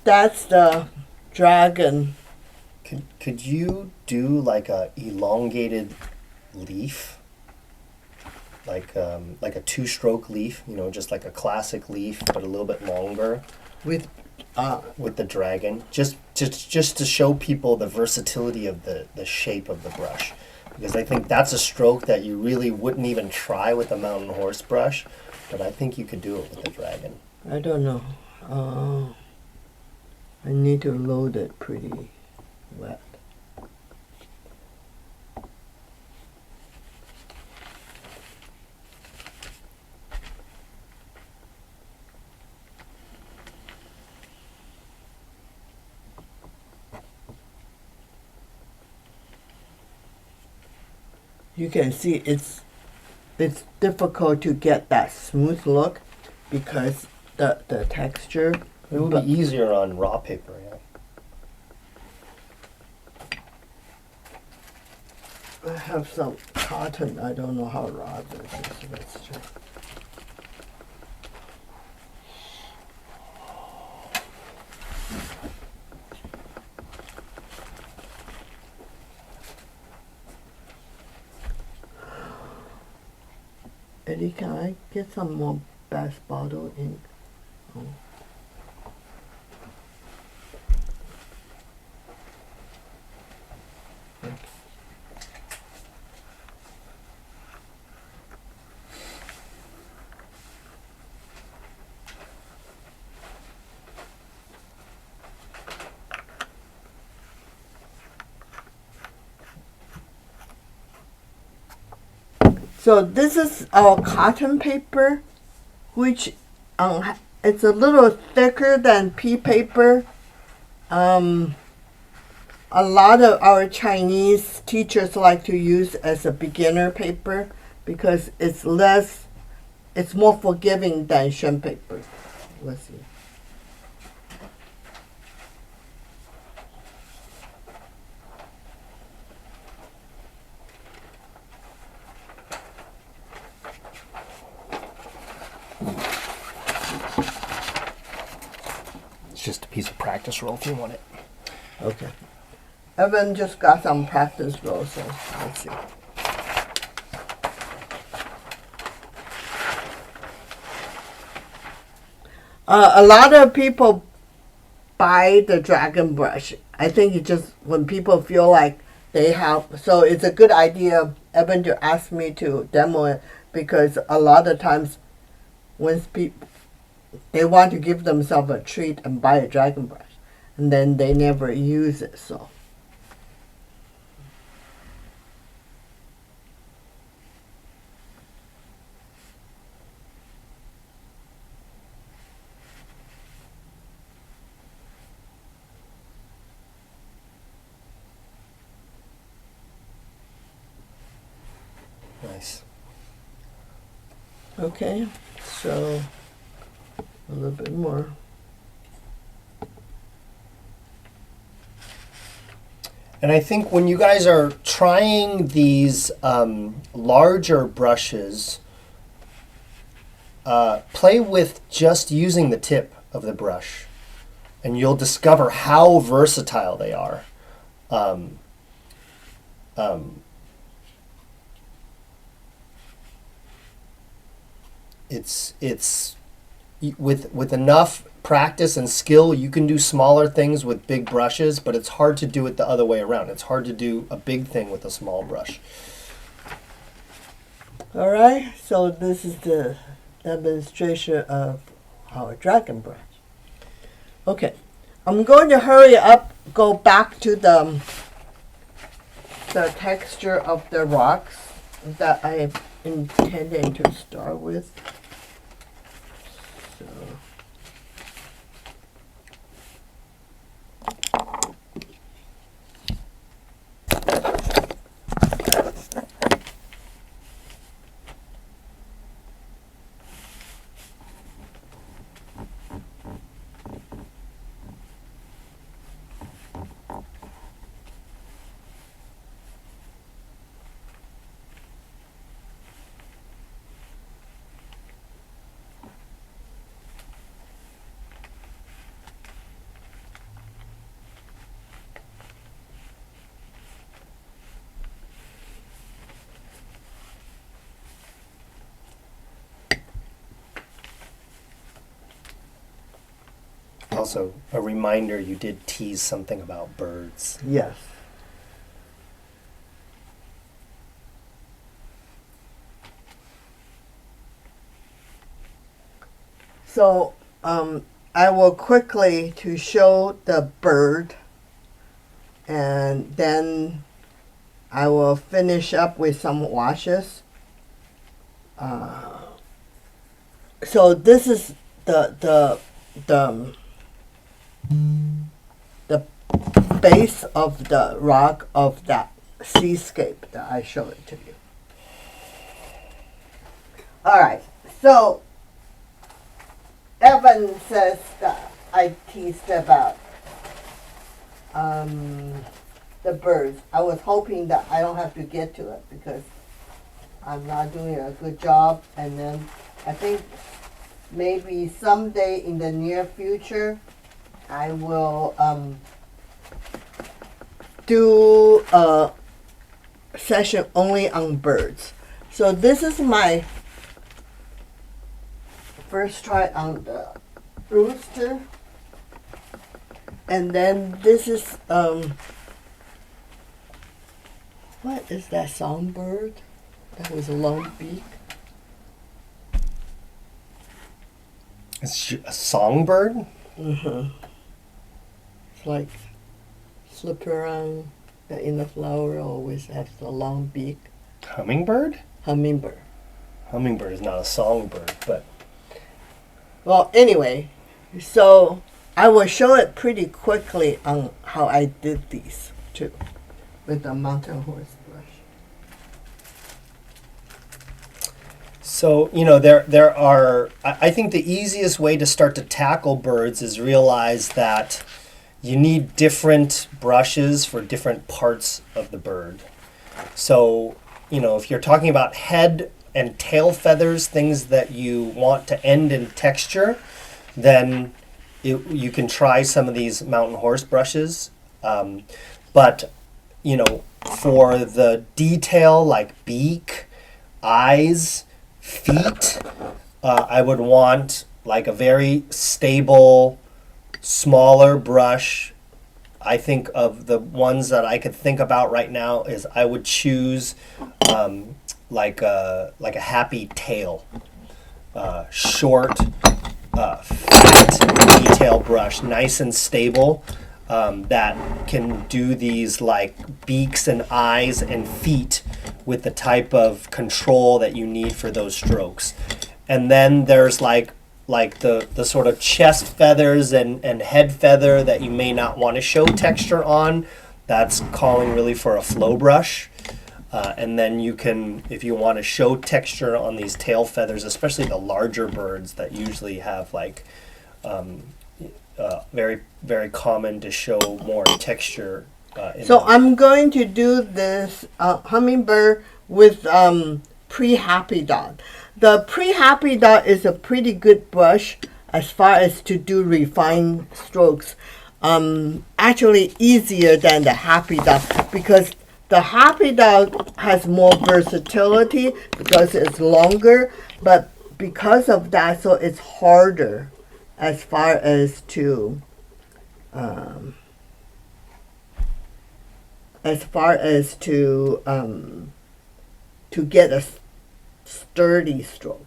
that's the dragon. Could you do like a elongated leaf, like a two-stroke leaf? You know, just like a classic leaf, but a little bit longer With with the dragon, just to show people the versatility of the shape of the brush, because I think that's a stroke that you really wouldn't even try with the mountain horse brush, but I think you could do it with the dragon. I don't know. I need to load it pretty wet. You can see it's difficult to get that smooth look because the texture. It would be easier on raw paper, yeah. I have some cotton. I don't know how raw this is. Let's check. Eddie, can I get some more Bass Bottle ink? Oh. So this is our cotton paper, which it's a little thicker than pea paper. A lot of our Chinese teachers like to use as a beginner paper because it's more forgiving than shrimp paper. Let's see. It's just a piece of practice roll if you want it. Okay. Evan just got some practice rolls, so let's see. A lot of people buy the dragon brush. I think it just when people feel like they have, so it's a good idea, Evan, to ask me to demo it because a lot of times when people they want to give themselves a treat and buy a dragon brush, and then they never use it. So. Nice. Okay, so a little bit more. And I think when you guys are trying these larger brushes, play with just using the tip of the brush, and you'll discover how versatile they are. It's with enough practice and skill, you can do smaller things with big brushes, but it's hard to do it the other way around. It's hard to do a big thing with a small brush. All right, so this is the demonstration of our dragon brush. Okay, I'm going to hurry up, go back to the texture of the rocks that I intended to start with. So. also a reminder you did tease something about birds. Yes. So I will quickly to show the bird, and then I will finish up with some washes. So this is the the base of the rock of that seascape that I showed it to you. All right, so Evan says that I teased about the birds. I was hoping that I don't have to get to it because I'm not doing a good job. And then I think maybe someday in the near future, I will do a session only on birds. So this is my first try on the rooster, and then this is what is that songbird that was a long beak? It's a songbird? It's like flip around in the flower, always has a long beak. Hummingbird? Hummingbird. Hummingbird is not a songbird, but Well, anyway, so I will show it pretty quickly on how I did these too, with the mountain horse brush. so, you know, there are, I think the easiest way to start to tackle birds is realize that you need different brushes for different parts of the bird. So, you know, if you're talking about head and tail feathers, things that you want to end in texture, then you can try some of these mountain horse brushes. But, you know, for the detail like beak, eyes, feet, I would want like a very stable, smaller brush. I think of the ones that I could think about right now is I would choose like a happy tail, short, fat detail brush, nice and stable, that can do these like beaks and eyes and feet with the type of control that you need for those strokes. And then there's like the sort of chest feathers and head feather that you may not want to show texture on. That's calling really for a flow brush. And then you can, if you want to show texture on these tail feathers, especially the larger birds that usually have like very, very common to show more texture. So I'm going to do this hummingbird with pre-happy dot. The pre-happy dot is a pretty good brush as far as to do refined strokes. Actually easier than the happy dot because the happy dot has more versatility because it's longer, but because of that, so it's harder as far as to get a sturdy stroke.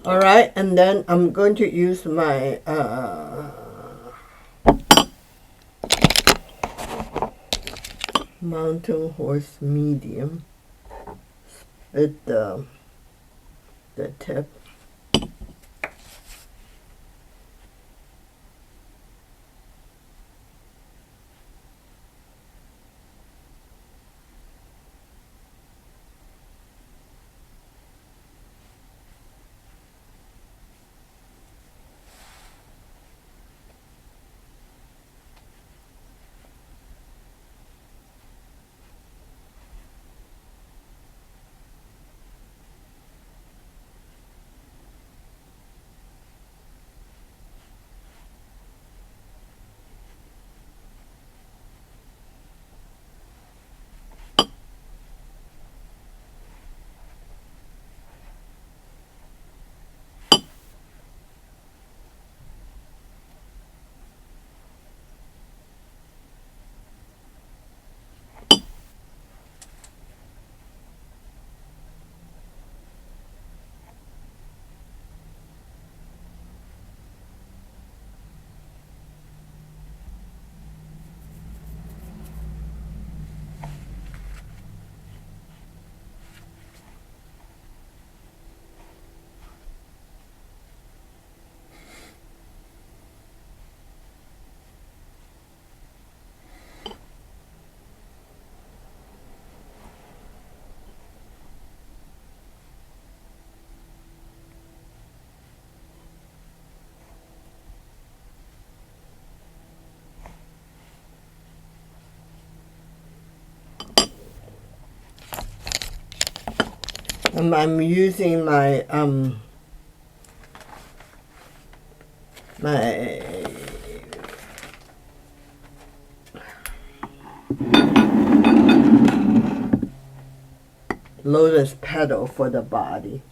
All right, and then I'm going to use my mountain horse medium with the tip. I'm using my my lotus petal for the body.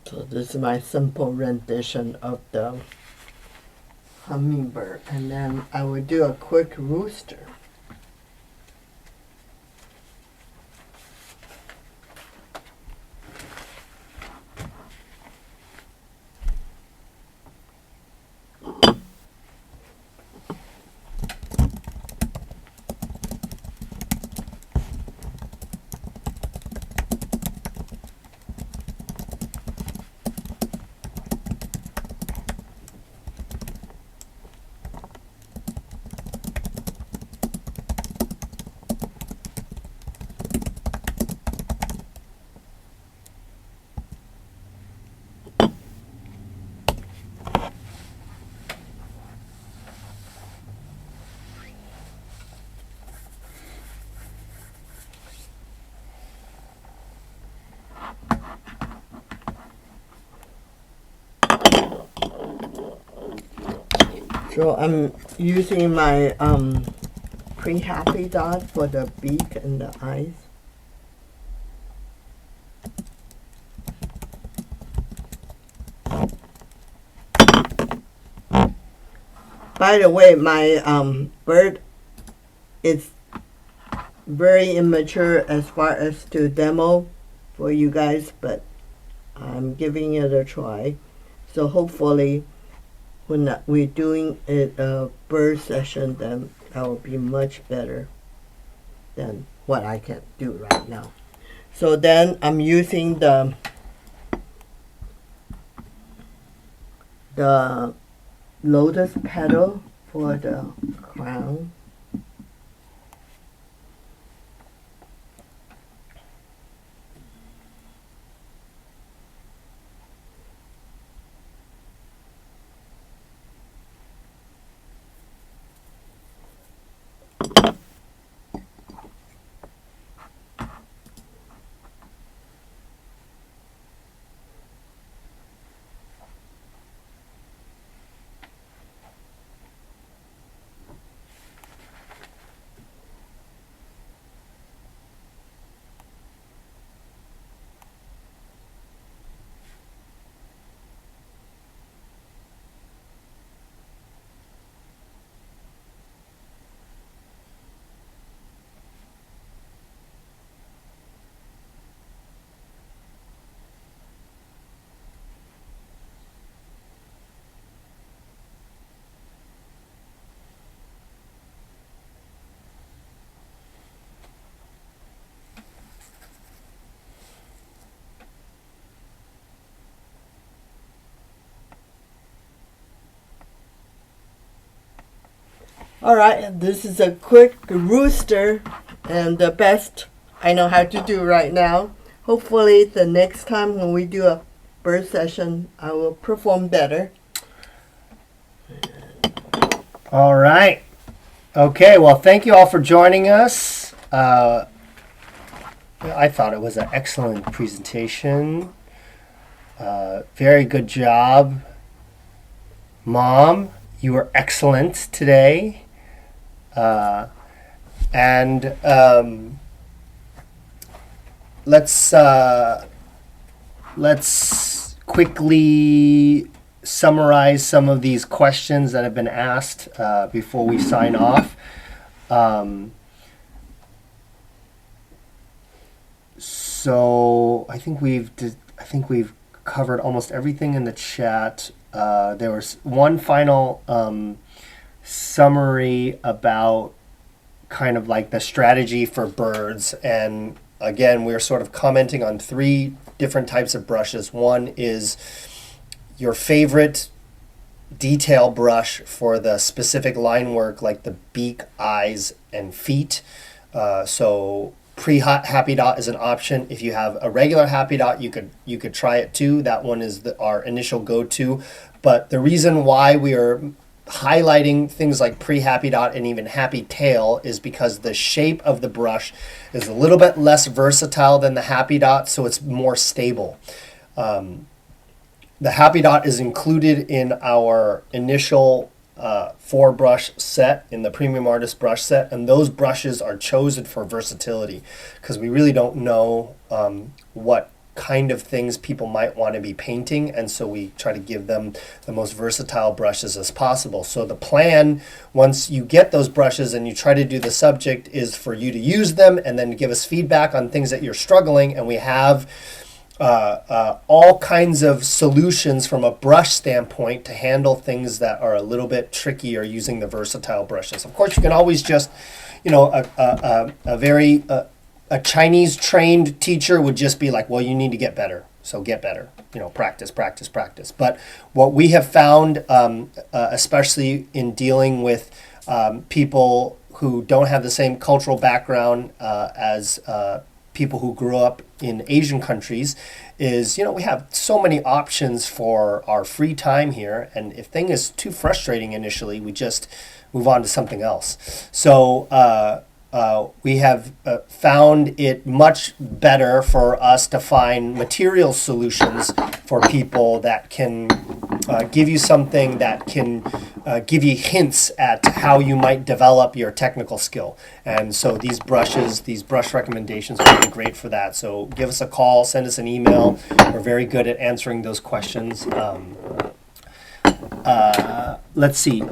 So this is my simple rendition of the hummingbird, and then I will do a quick rooster. So I'm using my pre-happy dot for the beak and the eyes. By the way, my bird is very immature as far as to demo for you guys, but I'm giving it a try. So hopefully when we're doing a bird session, then that will be much better than what I can do right now. So then I'm using the lotus petal for the crown. All right, this is a quick rooster and the best I know how to do right now. Hopefully the next time when we do a bird session, I will perform better. All right. Okay, well, thank you all for joining us. I thought it was an excellent presentation. Very good job. Mom, you were excellent today. And let's quickly summarize some of these questions that have been asked before we sign off. So I think we've covered almost everything in the chat. There was one final summary about kind of like the strategy for birds, and again we're sort of commenting on 3 different types of brushes. One is your favorite detail brush for the specific line work, like the beak, eyes, and feet. So pre-happy dot is an option. If you have a regular happy dot, you could try it too. That one is our initial go-to. But the reason why we are highlighting things like pre-happy dot and even happy tail is because the shape of the brush is a little bit less versatile than the happy dot, so it's more stable. The happy dot is included in our initial 4-brush set in the Premium Artist brush set, and those brushes are chosen for versatility because we really don't know what kind of things people might want to be painting, and so we try to give them the most versatile brushes as possible. So the plan, once you get those brushes and you try to do the subject, is for you to use them and then give us feedback on things that you're struggling, and we have all kinds of solutions from a brush standpoint to handle things that are a little bit trickier using the versatile brushes. Of course, you can always just, a Chinese trained teacher would just be like, well, you need to get better. So get better, practice, practice, practice. But what we have found, especially in dealing with people who don't have the same cultural background as people who grew up in Asian countries, is, we have so many options for our free time here. And if thing is too frustrating initially, we just move on to something else. So we have found it much better for us to find material solutions for people that can give you something that can give you hints at how you might develop your technical skill. And so these brush recommendations would be great for that. So give us a call, send us an email. We're very good at answering those questions. Let's see.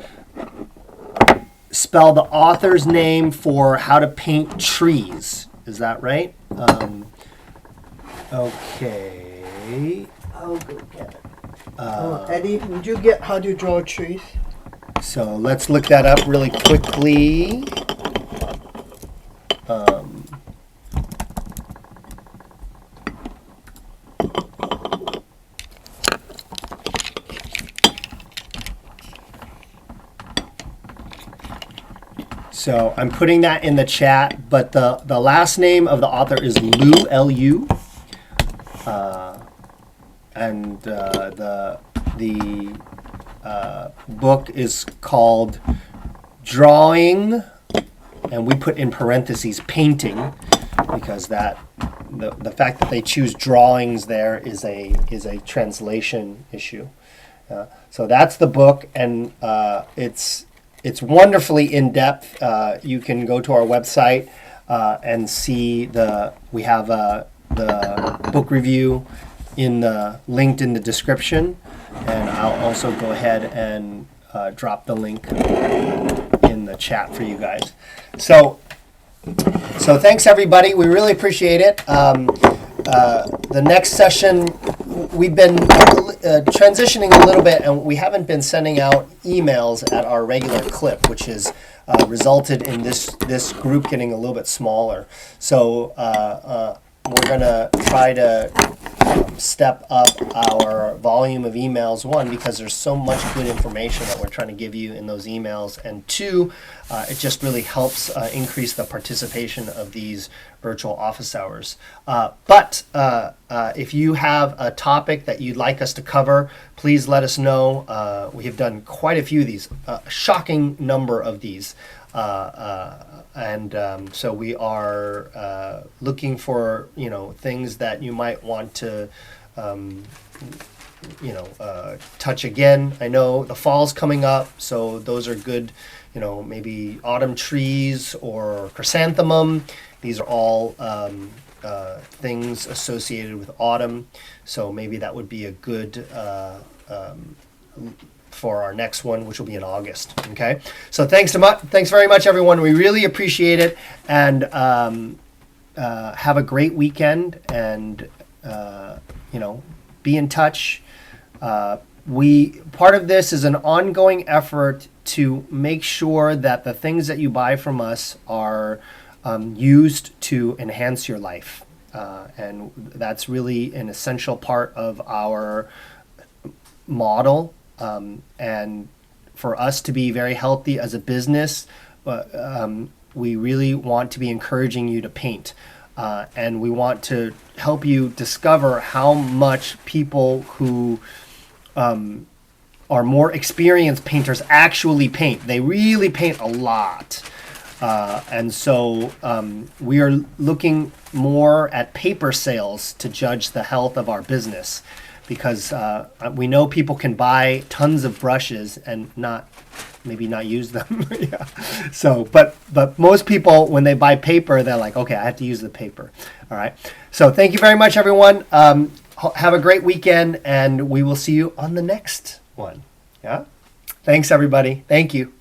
Spell the author's name for How to Paint Trees. Is that right? Okay. I'll go get it. Eddie, did you get How to Draw Trees? So let's look that up really quickly. So I'm putting that in the chat, but the last name of the author is Lu, L-U. And the book is called Drawing, and we put in parentheses painting, because the fact that they choose drawings there is a translation issue. So that's the book, and it's wonderfully in depth. You can go to our website and see we have the book review linked in the description, and I'll also go ahead and drop the link in the chat for you guys. So thanks everybody. We really appreciate it. The next session, we've been transitioning a little bit, and we haven't been sending out emails at our regular clip, which has resulted in this group getting a little bit smaller. So we're going to try to step up our volume of emails, one, because there's so much good information that we're trying to give you in those emails, and two, it just really helps increase the participation of these virtual office hours. But if you have a topic that you'd like us to cover, please let us know. We have done quite a few of these, a shocking number of these. So we are looking for, things that you might want to, touch again. I know the fall's coming up, so those are good, maybe autumn trees or chrysanthemum. These are all things associated with autumn, so maybe that would be a good for our next one, which will be in August. Okay, so thanks very much, everyone. We really appreciate it, and have a great weekend. And be in touch. Part of this is an ongoing effort to make sure that the things that you buy from us are used to enhance your life, and that's really an essential part of our model. And for us to be very healthy as a business, we really want to be encouraging you to paint. And we want to help you discover how much people who are more experienced painters actually paint. They really paint a lot. And so we are looking more at paper sales to judge the health of our business, because we know people can buy tons of brushes and maybe not use them. Yeah. So, but most people, when they buy paper, they're like, okay, I have to use the paper. All right. So thank you very much, everyone. Have a great weekend, and we will see you on the next one. Yeah. Thanks, everybody. Thank you.